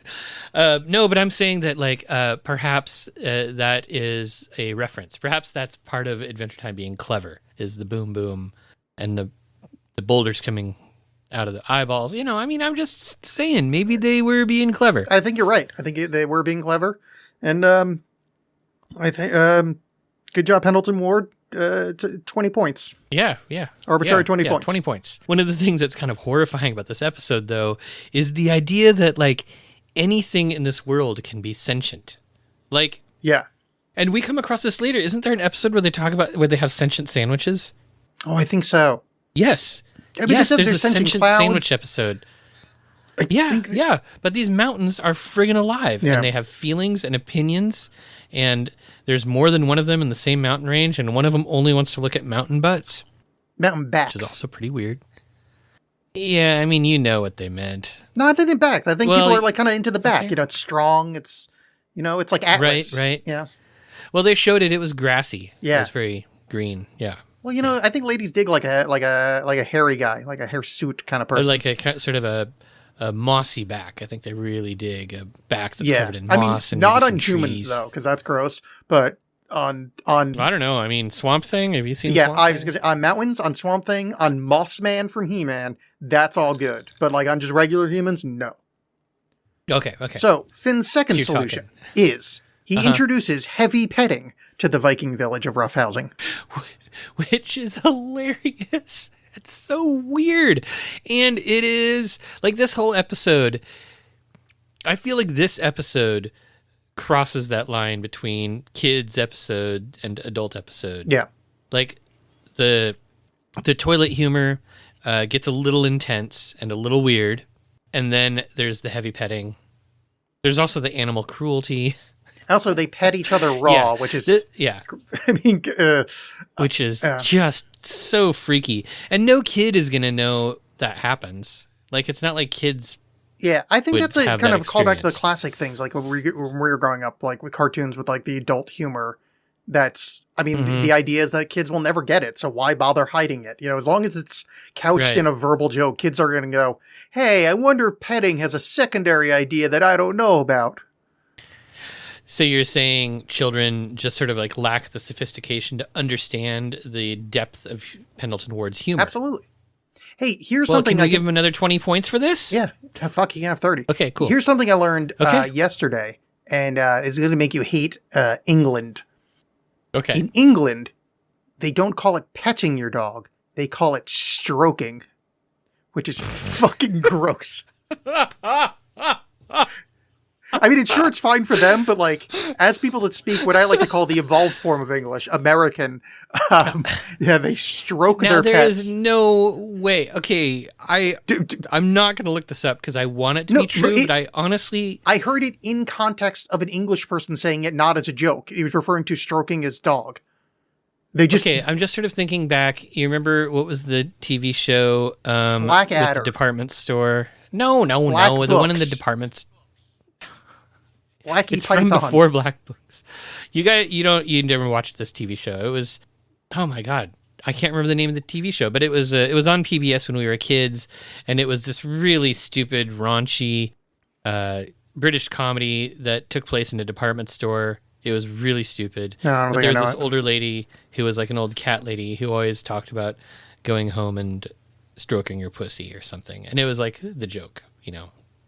No, but I'm saying that like perhaps that is a reference. Perhaps that's part of Adventure Time being clever. Is the boom boom and the boulders coming out of the eyeballs. I mean, I'm just saying maybe they were being clever. I think you're right. I think they were being clever. And I think good job, Pendleton Ward. 20 points. Yeah. Arbitrary 20 points. 20 points. One of the things that's kind of horrifying about this episode, though, is the idea that, like, anything in this world can be sentient. Like, Yeah. and we come across this later. Isn't there an episode where they have sentient sandwiches? Oh, I think so. Yes. I mean, Yes, there's there's a sentient sentient clouds. sandwich episode. Yeah. But these mountains are friggin' alive, Yeah. and they have feelings and opinions, and there's more than one of them in the same mountain range, and one of them only wants to look at mountain butts, Mountain backs. which is also pretty weird. Yeah, I mean, you know what they meant. No, I think they're backs. I think Well, people are like kind of into the back. okay. It's strong. It's, it's like Atlas. Right. Yeah. Well, they showed it. It was grassy. Yeah. It was very green. Yeah. Well, I think ladies dig like a hairy guy, like a hirsute kind of Or person. like a sort of a mossy back. I think they really dig a back that's yeah. covered in I mean, moss and not maybe on some humans trees. though, because that's gross. But on I don't know. I mean, Swamp Thing. Have you seen? yeah, Swamp I was Thing? gonna say, on mountains, on Swamp Thing, on Moss Man from He-Man, that's all good. But like on just regular humans, no. Okay. So Finn's second So you're solution talking. is he introduces heavy petting to the Viking village of roughhousing. Which is hilarious. It's so weird. And it is like this whole episode. I feel like this episode crosses that line between kids episode and adult episode. Yeah. Like the toilet humor gets a little intense and a little weird. And then there's the heavy petting. There's also the animal cruelty. Also, they pet each other raw, Yeah. which is I mean, Which is just so freaky. And no kid is going to know that happens. Like, it's not like kids. yeah, I think would that's a have kind that of callback to the experience. classic things, like when we were growing up, like with cartoons with like the adult humor. That's, I mean, Mm-hmm. the idea is that kids will never get it, so why bother hiding it? As long as it's couched Right. in a verbal joke, kids are going to go, hey, I wonder if petting has a secondary idea that I don't know about. So you're saying children just sort of like lack the sophistication to understand the depth of Pendleton Ward's humor. Absolutely. Hey, here's Well, something can we I give him another 20 points for this? Yeah, fuck, you can have 30. Okay, cool. Here's something I learned Okay. yesterday, and it's going to make you hate England. Okay. In England, they don't call it petting your dog. They call it stroking, which is fucking gross. I mean, it's sure it's fine for them, but like, as people that speak what I like to call the evolved form of English, American, they stroke Now their there pets. is no way. Okay, I'm not going to look this up because I want it to No, be true, but but I honestly I heard it in context of an English person saying it, not as a joke. He was referring to stroking his dog. They just okay. I'm just sort of thinking back. You remember what was the TV show? With Blackadder. the department store. No. Black The one in the Books. department. Blackie It's Python. from before Black Books. You never watched this TV show. It was, oh my God, I can't remember the name of the TV show, but it was on PBS when we were kids, and it was this really stupid, raunchy British comedy that took place in a department store. It was really stupid. No, I don't But think there I was know this it. older lady who was like an old cat lady who always talked about going home and stroking your pussy or something. And it was like the joke,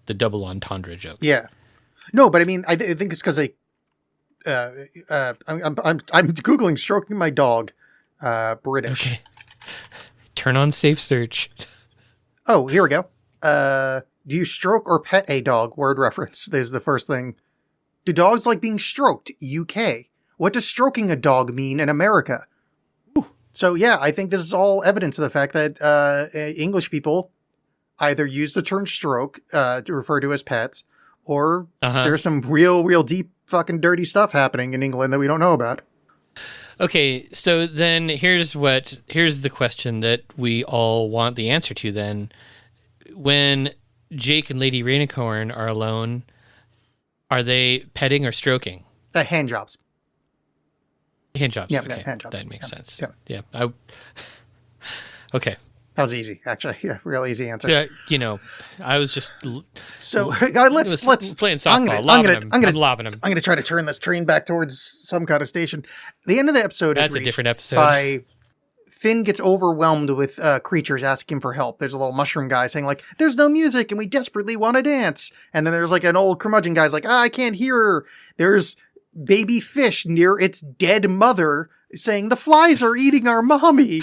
the double entendre joke. Yeah. No, but I mean, I think it's because I'm Googling stroking my dog, British. Okay. Turn on safe search. Oh, here we go. Do you stroke or pet a dog? Word reference. There's the first thing. Do dogs like being stroked? UK. What does stroking a dog mean in America? Ooh. So yeah, I think this is all evidence of the fact that English people either use the term stroke to refer to as pets, or there's some real deep fucking dirty stuff happening in England that we don't know about. Okay, so then here's the question that we all want the answer to then. When Jake and Lady Rainicorn are alone, are they petting or stroking? Hand jobs. Hand jobs. Yeah, okay. hand jobs. That makes sense. Yeah. Okay. That was easy, actually. Yeah, real easy answer. Yeah, I was just so let's playing softball. I'm lobbing him. I'm gonna try to turn this train back towards some kind of station. The end of the episode That's is a different episode. By Finn gets overwhelmed with creatures asking him for help. There's a little mushroom guy saying like, "There's no music and we desperately want to dance." And then there's like an old curmudgeon guy's like, "I can't hear her." There's baby fish near its dead mother saying, "The flies are eating our mommy."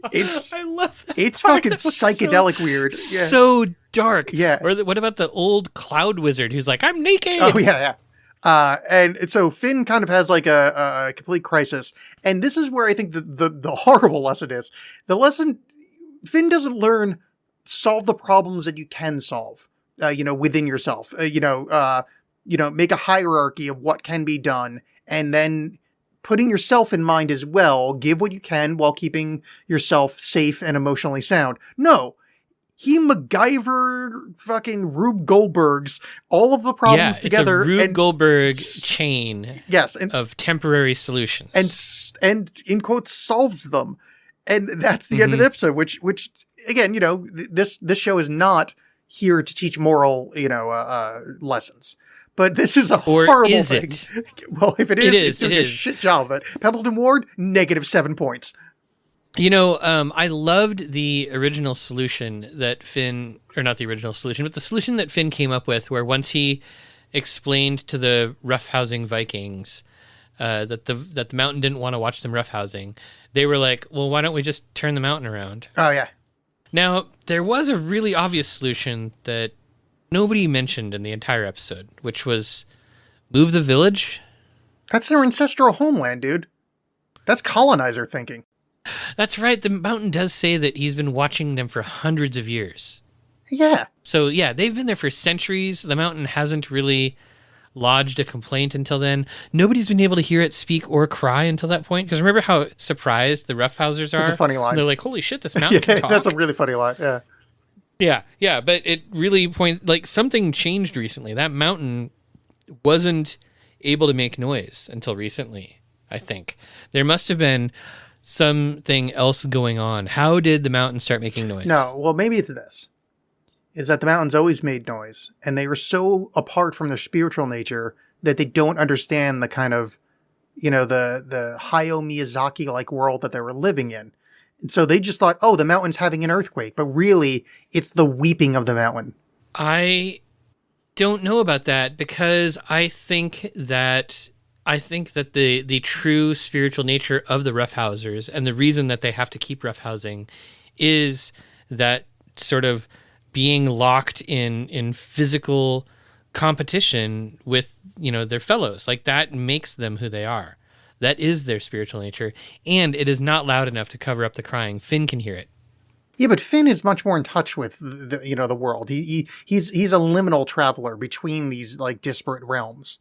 I love that. It's fucking psychedelic weird. Yeah. So dark. Yeah. Or what about the old cloud wizard who's like, "I'm naked." Oh yeah. And so Finn kind of has like a complete crisis. And this is where I think the horrible lesson is. The lesson, Finn doesn't learn solve the problems that you can solve, within yourself, make a hierarchy of what can be done, and then putting yourself in mind as well, give what you can while keeping yourself safe and emotionally sound. No. He MacGyver fucking Rube Goldberg's all of the problems together. It's a Rube Goldberg chain of temporary solutions. And in quotes, solves them. And that's the end of the episode, which again, this show is not here to teach moral, lessons. But this is a horrible thing. Well, if it is, it's doing a shit job. But Pendleton Ward, -7 points. I loved the original solution that Finn, or not the original solution, but the solution that Finn came up with, where once he explained to the roughhousing Vikings that the mountain didn't want to watch them roughhousing, they were like, "Well, why don't we just turn the mountain around?" Oh yeah. Now there was a really obvious solution that nobody mentioned in the entire episode, which was move the village. That's their ancestral homeland, dude. That's colonizer thinking. That's right. The mountain does say that he's been watching them for hundreds of years. Yeah. So, yeah, they've been there for centuries. The mountain hasn't really lodged a complaint until then. Nobody's been able to hear it speak or cry until that point. Because remember how surprised the roughhousers are? It's a funny line. They're like, "Holy shit, this mountain can talk." That's a really funny line, yeah. Yeah, but it really something changed recently. That mountain wasn't able to make noise until recently, I think. There must have been something else going on. How did the mountain start making noise? No, well, maybe it's this. Is that the mountains always made noise, and they were so apart from their spiritual nature that they don't understand the kind of, the Hayao Miyazaki-like world that they were living in. And so they just thought, oh, the mountain's having an earthquake, but really, it's the weeping of the mountain. I don't know about that, because I think that the true spiritual nature of the roughhousers, and the reason that they have to keep roughhousing, is that sort of being locked in physical competition with their fellows. Like, that makes them who they are. That is their spiritual nature, and it is not loud enough to cover up the crying. Finn can hear it. Yeah, but Finn is much more in touch with the world. He's a liminal traveler between these like disparate realms.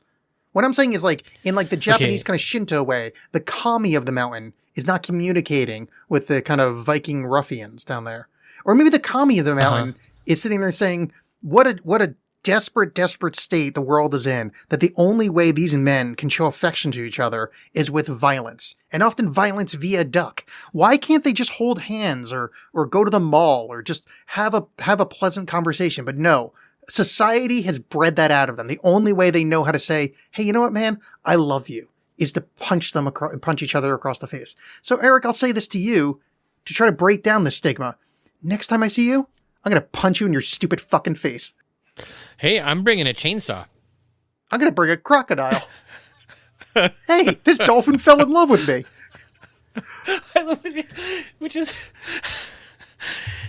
What I'm saying is in the Japanese kind of Shinto way, the kami of the mountain is not communicating with the kind of Viking ruffians down there. Or maybe the kami of the mountain is sitting there saying, what a desperate state the world is in, that the only way these men can show affection to each other is with violence, and often violence via duck. Why can't they just hold hands or go to the mall or just have a pleasant conversation? But no, society has bred that out of them. The only way they know how to say, "Hey, you know what, man? I love you," is to punch each other across the face. So Eric, I'll say this to you. to try to break down the stigma. Next time I see you, I'm going to punch you in your stupid fucking face. Hey, I'm bringing a chainsaw. I'm going to bring a crocodile. Hey, this dolphin fell in love with me. I love it, which is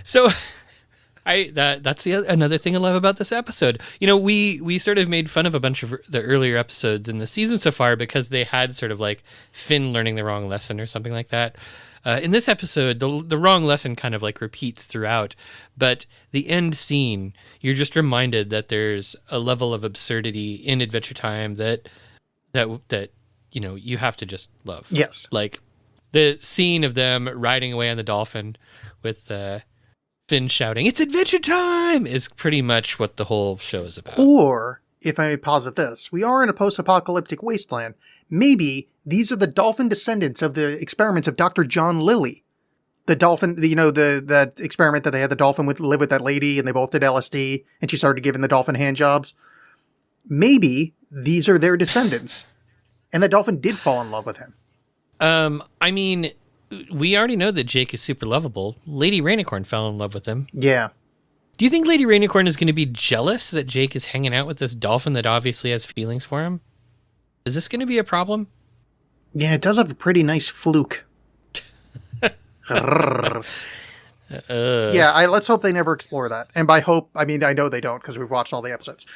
so. That's another thing I love about this episode. You know, we sort of made fun of a bunch of the earlier episodes in the season so far because they had sort of like Finn learning the wrong lesson or something like that. In this episode, the wrong lesson kind of like repeats throughout, but the end scene, you're just reminded that there's a level of absurdity in Adventure Time that you know you have to just love. Yes, like the scene of them riding away on the dolphin with Finn shouting, "It's adventure time!" is pretty much what the whole show is about. Or, if I may posit this, we are in a post-apocalyptic wasteland. Maybe these are the dolphin descendants of the experiments of Dr. John Lilly. The dolphin, that experiment that they had the dolphin live with that lady and they both did LSD and she started giving the dolphin hand jobs. Maybe these are their descendants. And the dolphin did fall in love with him. I mean, we already know that Jake is super lovable. Lady Rainicorn fell in love with him. Yeah. Do you think Lady Rainicorn is going to be jealous that Jake is hanging out with this dolphin that obviously has feelings for him? Is this going to be a problem? Yeah, it does have a pretty nice fluke. Yeah, let's hope they never explore that. And by hope, I mean, I know they don't because we've watched all the episodes.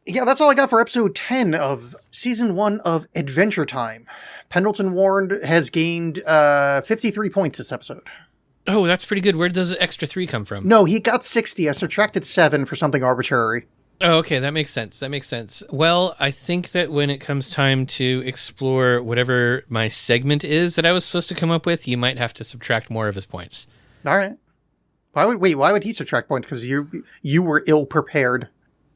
Yeah, that's all I got for episode 10 of season 1 of Adventure Time. Pendleton Ward has gained 53 points this episode. Oh, that's pretty good. Where did those extra 3 come from? No, he got 60. I subtracted 7 for something arbitrary. Oh, okay. That makes sense. Well, I think that when it comes time to explore whatever my segment is that I was supposed to come up with, you might have to subtract more of his points. All right. Why would he subtract points? Because you were ill prepared.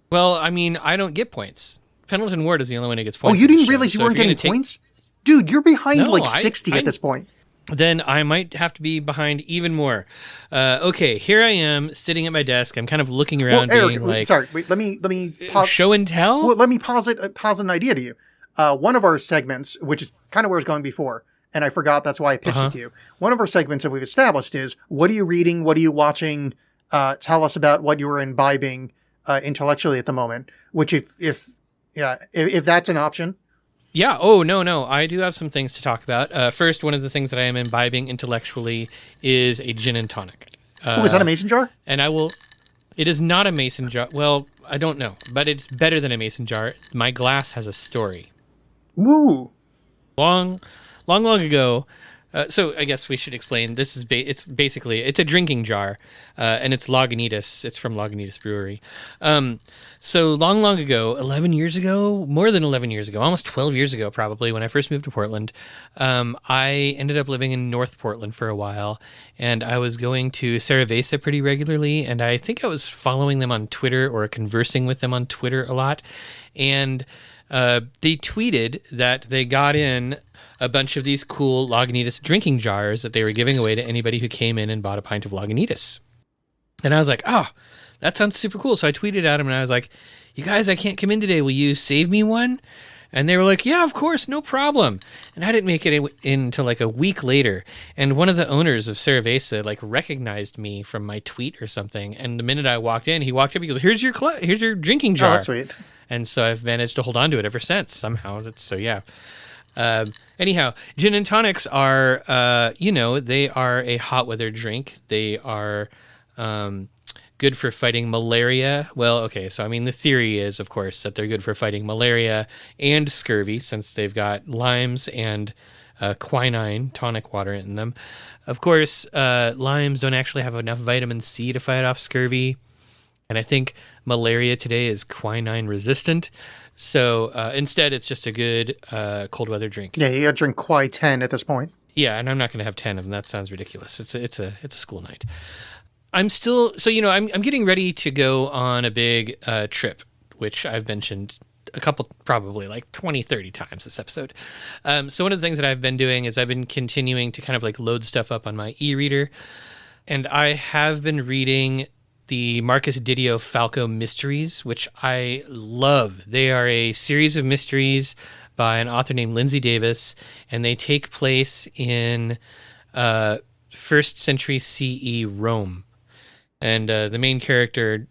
Well, I mean, I don't get points. Pendleton Ward is the only one who gets points. Oh, you didn't realize you weren't getting points? Dude, you're behind 60 at this point. Then I might have to be behind even more. Okay, here I am sitting at my desk. I'm kind of looking around, Eric, being like, sorry, wait, let me pause. Show and tell? Well, let me posit an idea to you. One of our segments, which is kind of where I was going before, and I forgot that's why I pitched it to you. One of our segments that we've established is, what are you reading? What are you watching? Tell us about what you were imbibing intellectually at the moment, which if that's an option. Yeah. Oh, no. I do have some things to talk about. First, one of the things that I am imbibing intellectually is a gin and tonic. Is that a mason jar? And it is not a mason jar. Well, I don't know, but it's better than a mason jar. My glass has a story. Woo. Long ago. So I guess we should explain. This is it's basically a drinking jar, and it's Lagunitas. It's from Lagunitas Brewery. So long ago, 11 years ago, more than 11 years ago, almost 12 years ago, probably when I first moved to Portland, I ended up living in North Portland for a while, and I was going to Cerveza pretty regularly, and I think I was following them on Twitter or conversing with them on Twitter a lot, and they tweeted that they got in a bunch of these cool Lagunitas drinking jars that they were giving away to anybody who came in and bought a pint of Lagunitas. And I was like, oh, that sounds super cool. So I tweeted at them and I was like, you guys, I can't come in today. Will you save me one? And they were like, yeah, of course, no problem. And I didn't make it in until like a week later. And one of the owners of Cerveza like recognized me from my tweet or something. And the minute I walked in, he walked up, he goes, here's your drinking jar. Oh, that's sweet. And so I've managed to hold on to it ever since somehow. Yeah. Anyhow, gin and tonics are, they are a hot weather drink. They are good for fighting malaria. Well, okay, so I mean, the theory is, of course, that they're good for fighting malaria and scurvy, since they've got limes and quinine, tonic water in them. Of course, limes don't actually have enough vitamin C to fight off scurvy. And I think malaria today is quinine resistant. So instead, it's just a good cold weather drink. Yeah, you got to drink Quai 10 at this point. Yeah, and I'm not going to have 10 of them. That sounds ridiculous. It's a school night. I'm getting ready to go on a big trip, which I've mentioned a couple, probably like 20, 30 times this episode. So one of the things that I've been doing is I've been continuing to kind of like load stuff up on my e-reader. And I have been reading the Marcus Didio Falco Mysteries, which I love. They are a series of mysteries by an author named Lindsay Davis, and they take place in first century CE Rome, and the main character.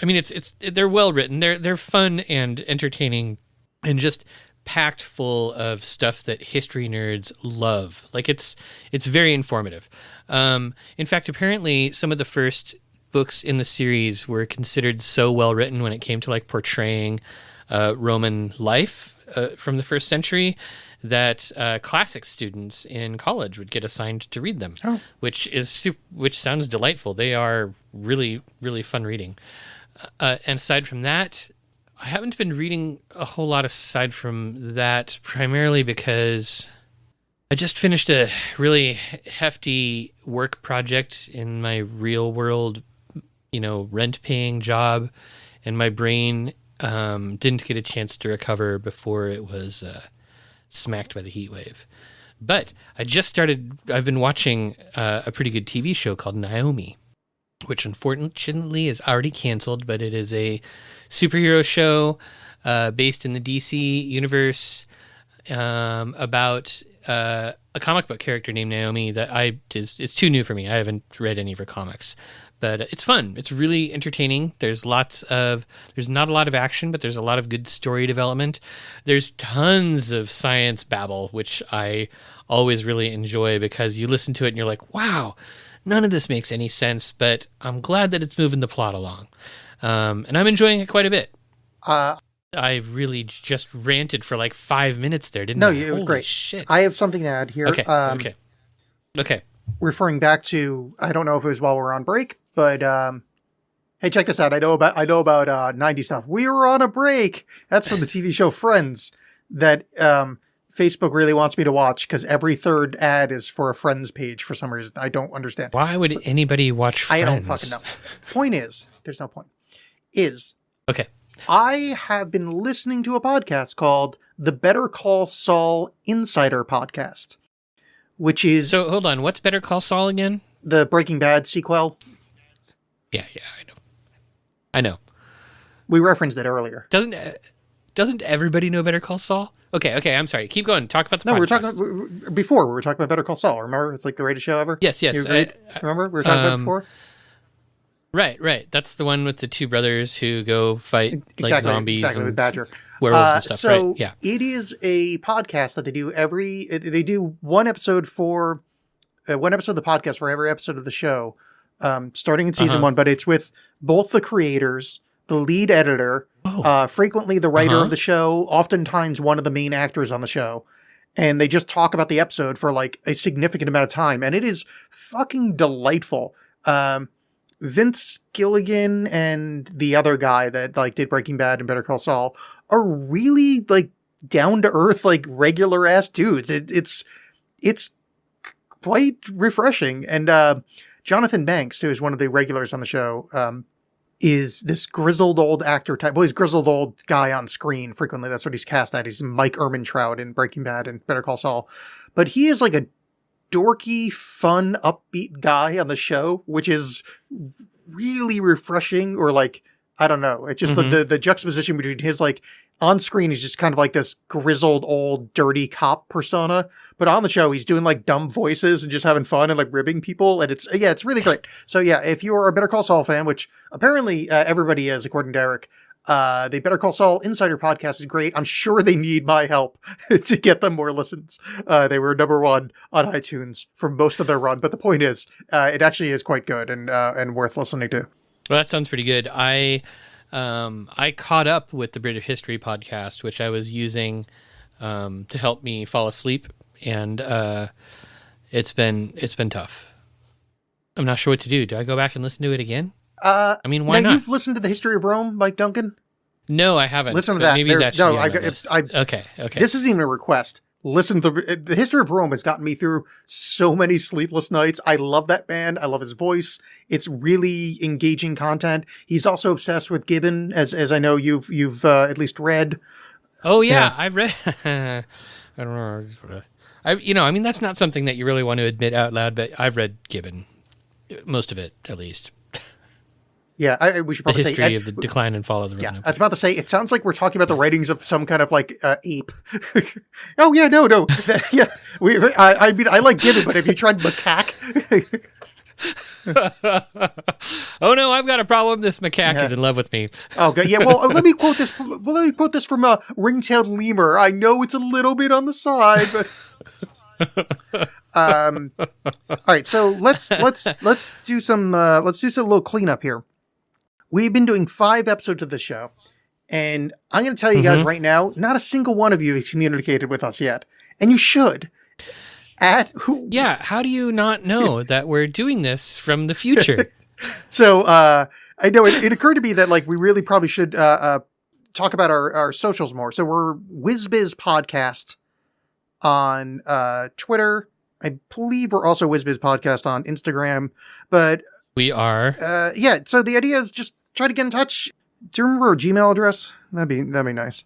I mean, they're well written. They're fun and entertaining, and just packed full of stuff that history nerds love. Like it's very informative. In fact, apparently some of the first books in the series were considered so well written when it came to like portraying Roman life from the first century that classics students in college would get assigned to read them, which sounds delightful. They are really, really fun reading. And aside from that, I haven't been reading a whole lot aside from that, primarily because I just finished a really hefty work project in my real world, rent-paying job, and my brain didn't get a chance to recover before it was smacked by the heat wave. But I've been watching a pretty good TV show called Naomi, which unfortunately is already canceled, but it is a superhero show based in the DC universe about a comic book character named Naomi that is too new for me. I haven't read any of her comics, but it's fun. It's really entertaining. There's not a lot of action, but there's a lot of good story development. There's tons of science babble, which I always really enjoy because you listen to it and you're like, wow, none of this makes any sense, but I'm glad that it's moving the plot along. And I'm enjoying it quite a bit. I really just ranted for like 5 minutes there, didn't I? No, it was Holy great. Shit. I have something to add here. Okay. Referring back to, I don't know if it was while we're on break, but hey, check this out. I know about 90s stuff. We were on a break. That's from the TV show Friends that Facebook really wants me to watch because every third ad is for a Friends page for some reason. I don't understand. Why would anybody watch Friends? I don't fucking know. Point is, there's no point. Okay. I have been listening to a podcast called the Better Call Saul Insider Podcast, which is... So, hold on. What's Better Call Saul again? The Breaking Bad sequel. Yeah, I know. We referenced it earlier. Doesn't everybody know Better Call Saul? Okay, I'm sorry. Keep going. Talk about the podcast. We were talking about Better Call Saul. Remember? It's like the greatest show ever? Yes. Remember? We were talking about it before? Right. That's the one with the two brothers who go fight like zombies. Exactly, with Badger. Werewolves and stuff, so right? Yeah. It is a podcast that they do one episode of the podcast for every episode of the show, starting in season 1, but it's with both the creators, the lead editor, frequently the writer of the show, oftentimes one of the main actors on the show. And they just talk about the episode for like a significant amount of time. And it is fucking delightful. Vince Gilligan and the other guy that like did Breaking Bad and Better Call Saul are really like down to earth, like regular ass dudes. It's quite refreshing. And Jonathan Banks, who is one of the regulars on the show, is this grizzled old actor type. Well, he's grizzled old guy on screen frequently. That's what he's cast at. He's Mike Ehrmantraut in Breaking Bad and Better Call Saul. But he is like a dorky, fun, upbeat guy on the show, which is really refreshing, or like, I don't know. It's just the juxtaposition between his like on screen, he's just kind of like this grizzled old dirty cop persona, but on the show he's doing like dumb voices and just having fun and like ribbing people, and it's really great. So yeah, if you are a Better Call Saul fan, which apparently everybody is according to Eric, the Better Call Saul Insider Podcast is great. I'm sure they need my help to get them more listens. They were number 1 on iTunes for most of their run, but the point is, it actually is quite good and worth listening to. Well, that sounds pretty good. I caught up with the British History Podcast, which I was using to help me fall asleep, and it's been tough. I'm not sure what to do. Do I go back and listen to it again? I mean, why not? You've listened to the History of Rome, Mike Duncan? No, I haven't. Listen to that. Maybe that should be on my list. Okay. This isn't even a request. Listen to the History of Rome has gotten me through so many sleepless nights. I love that band. I love his voice. It's really engaging content. He's also obsessed with Gibbon, as I know you've at least read. Oh yeah. I've read. I don't know. I mean, that's not something that you really want to admit out loud, but I've read Gibbon, most of it at least. Yeah, we should The probably history say... of the decline and fall of the Yeah, Roanoke. I was about to say, it sounds like we're talking about the writings of some kind of, like, ape. Oh, yeah, no. Yeah, I mean, I like Gibbon, but have you tried macaque? Oh no, I've got a problem. This macaque is in love with me. Oh, okay. Yeah, well, let me quote this. Let me quote this from Ringtailed Lemur. I know it's a little bit on the side, but... all right, so let's do some little cleanup here. We've been doing 5 episodes of this show, and I'm going to tell you guys right now, not a single one of you has communicated with us yet, and you should. Yeah, how do you not know that we're doing this from the future? So I know it occurred to me that like we really probably should talk about our socials more. So we're Wiz Biz Podcast on Twitter. I believe we're also Wiz Biz Podcast on Instagram, but We are. yeah. So the idea is just try to get in touch. Do you remember our Gmail address? That'd be nice.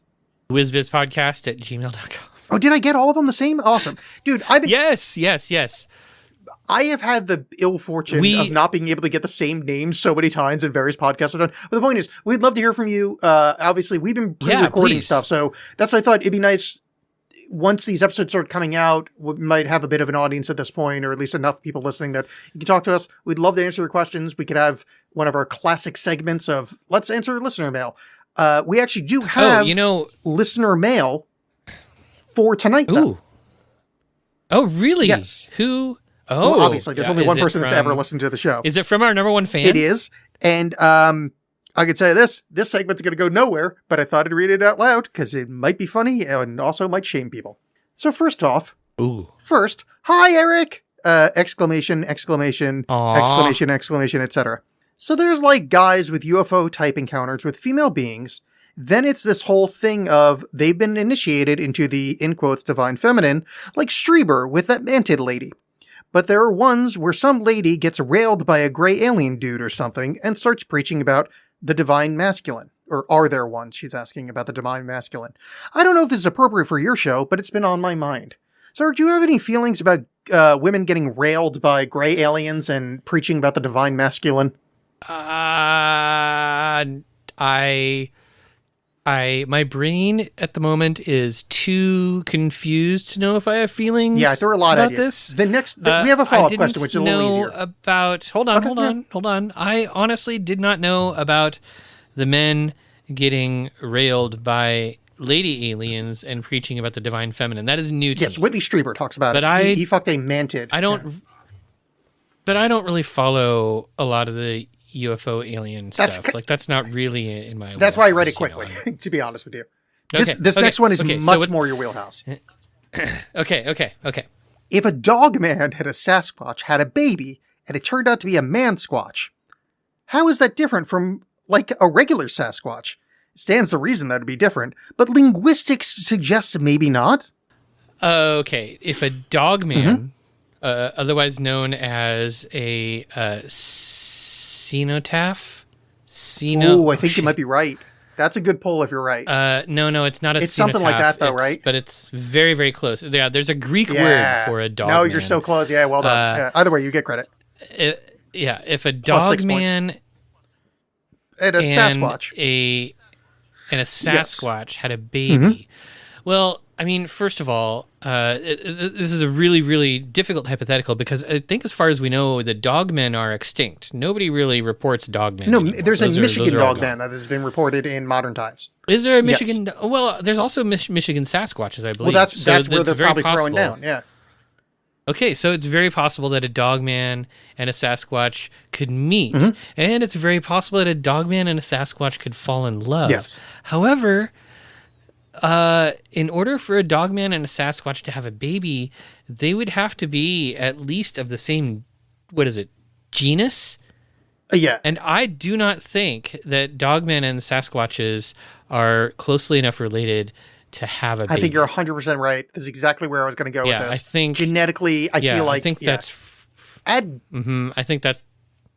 WizBizPodcast@gmail.com. Oh, did I get all of them the same? Awesome, dude. Yes. I have had the ill fortune of not being able to get the same names so many times in various podcasts I've done. But the point is, we'd love to hear from you. Obviously, we've been pre-recording stuff, so that's what I thought it'd be nice. Once these episodes start coming out, we might have a bit of an audience at this point, or at least enough people listening that you can talk to us. We'd love to answer your questions. We could have one of our classic segments of Let's Answer Listener Mail. We actually do have listener mail for tonight, though. Ooh. Oh, really? Yes. Who? Well, Oh, obviously, there's only one person that's ever listened to the show. Is it from our number one fan? It is. And I can tell you this segment's going to go nowhere, but I thought I'd read it out loud because it might be funny and also might shame people. So first off, hi, Eric! Exclamation, exclamation, Aww. exclamation, exclamation, etc. So there's like guys with UFO type encounters with female beings. Then it's this whole thing of they've been initiated into the, in quotes, divine feminine, like Strieber with that mantid lady. But there are ones where some lady gets railed by a gray alien dude or something and starts preaching about the divine masculine. Or are there ones? She's asking about the divine masculine. I don't know if this is appropriate for your show, but it's been on my mind. So, do you have any feelings about women getting railed by gray aliens and preaching about the divine masculine? My brain at the moment is too confused to know if I have feelings. Yeah, there are a lot about of this. We have a follow-up question, which is a little easier. Hold on. I honestly did not know about the men getting railed by lady aliens and preaching about the divine feminine. That is new to me. Yes, Whitley Strieber talks about it. He fucked a mantid. But I don't really follow a lot of the UFO alien stuff. Like, that's not really in my That's why I read it quickly, to be honest with you. This next one is much more your wheelhouse. Okay. If a dog man had a Sasquatch had a baby, and it turned out to be a man Squatch, how is that different from, like, a regular Sasquatch? Stands to reason that it'd be different, but linguistics suggests maybe not. Okay, if a dog man, otherwise known as a cenotaph, I think you might be right. That's a good pull if you're right. No, it's not a It's cenotaph. something like that, though, right? But it's very, very close. Yeah, there's a Greek word for a dog man. No, you're so close. Yeah, well done. Yeah, either way, you get credit. If a dog man and a Sasquatch had a baby. Well, I mean, first of all, this is a really, really difficult hypothetical because I think as far as we know, the dogmen are extinct. Nobody really reports dogmen anymore. There's a Michigan dogman that has been reported in modern times. Is there a Michigan? Yes. Well, there's also Michigan Sasquatches, I believe. Well, that's where they're probably throwing down, yeah. Okay, so it's very possible that a dogman and a Sasquatch could meet. And it's very possible that a dogman and a Sasquatch could fall in love. Yes. However, in order for a dogman and a Sasquatch to have a baby, they would have to be at least of the same, genus? Yeah. And I do not think that dogmen and Sasquatches are closely enough related to have a baby. I think you're 100% right. This is exactly where I was going to go with this. I think genetically, I feel like I think that's I think that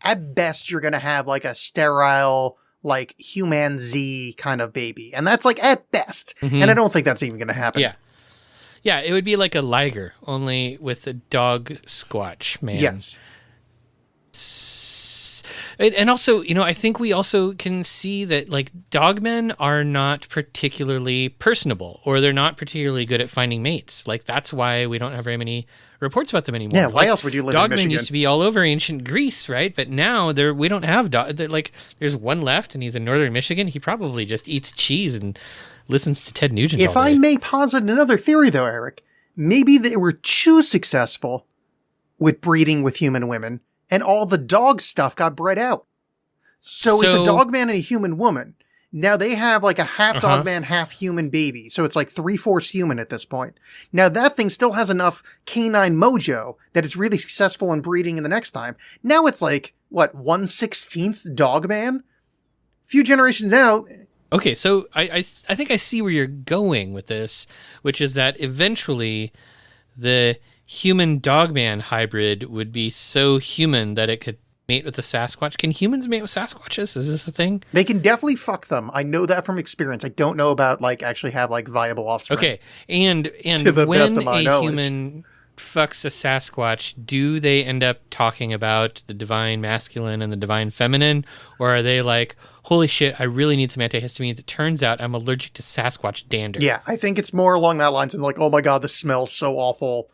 at best you're going to have like a sterile, like human Z kind of baby, and that's like at best. And I don't think that's even going to happen. Yeah, it would be like a liger, only with a dog Squatch man. Yes. And also, I think we also can see that like dogmen are not particularly personable, or they're not particularly good at finding mates. Like that's why we don't have very many reports about them anymore. Yeah, why else would you live in Michigan? Dogmen used to be all over ancient Greece, right? But now we don't have like there's one left, and he's in northern Michigan. He probably just eats cheese and listens to Ted Nugent. If I may posit another theory, though, Eric, maybe they were too successful with breeding with human women, and all the dog stuff got bred out. So it's a dog man and a human woman. Now they have like a half dog man, half human baby. So it's like 3/4 human at this point. Now that thing still has enough canine mojo that it's really successful in breeding in the next time. Now it's like, what, 1/16 dog man? A few generations now. Okay, so I think I see where you're going with this, which is that eventually the human dogman hybrid would be so human that it could mate with a Sasquatch. Can humans mate with Sasquatches? Is this a thing? They can definitely fuck them. I know that from experience. I don't know about like actually have like viable offspring. Okay, and to the best when of my a knowledge. human fucks a Sasquatch, do they end up talking about the divine masculine and the divine feminine, or are they like, holy shit, I really need some antihistamines. It turns out I'm allergic to Sasquatch dander. Yeah, I think it's more along that lines and like, oh my god, the smell's so awful.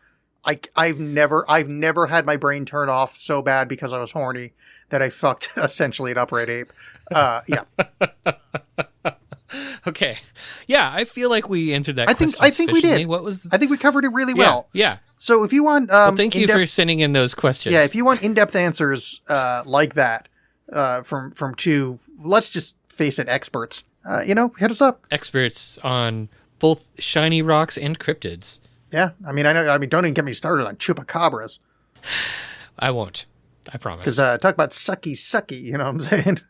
I've never had my brain turn off so bad because I was horny that I fucked essentially an upright ape. Yeah. Okay. Yeah, I feel like we answered that. I think we sufficiently. did. What was? I think we covered it really well. Yeah. So if you want, Thank you for sending in those questions. Yeah, if you want in-depth answers like that from two, let's just face it, experts. Hit us up. Experts on both shiny rocks and cryptids. Yeah, I mean, don't even get me started on chupacabras. I won't. I promise. Because talk about sucky, you know what I'm saying?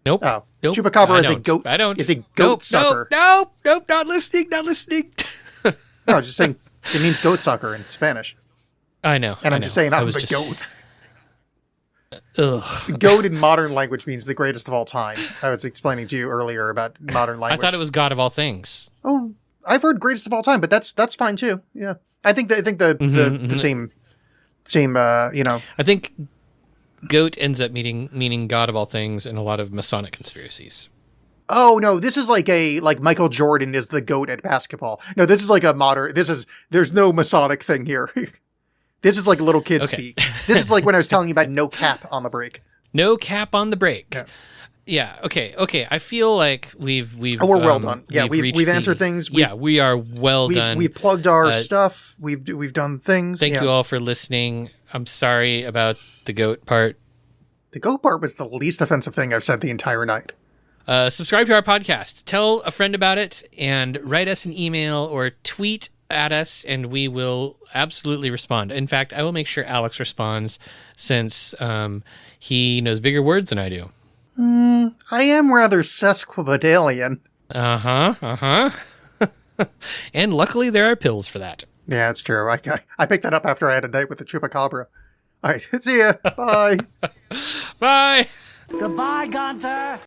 Nope. Oh, nope. Chupacabra is a goat. I don't. Is a goat sucker. Nope. Not listening. No, I was just saying it means goat sucker in Spanish. I know. And I'm just saying I'm a goat. Goat in modern language means the greatest of all time. I was explaining to you earlier about modern language. I thought it was God of all things. Oh, I've heard greatest of all time, but that's fine too. Yeah, I think the same. I think goat ends up meaning God of all things in a lot of Masonic conspiracies. Oh no, this is like Michael Jordan is the GOAT at basketball. No, this is like a modern. There's no Masonic thing here. This is like little kid speak. This is like when I was telling you about no cap on the break. No cap on the break. Yeah. Yeah. Okay. I feel like we're well done. Yeah, we've answered things. We are well done. We've plugged our stuff. We've done things. Thank you all for listening. I'm sorry about the goat part. The goat part was the least offensive thing I've said the entire night. Subscribe to our podcast. Tell a friend about it, and write us an email or tweet at us, and we will absolutely respond. In fact, I will make sure Alex responds, since he knows bigger words than I do. I am rather sesquipedalian. And luckily there are pills for that. Yeah, it's true. I picked that up after I had a date with the chupacabra. All right, see ya. Bye. Bye. Goodbye, Gunter.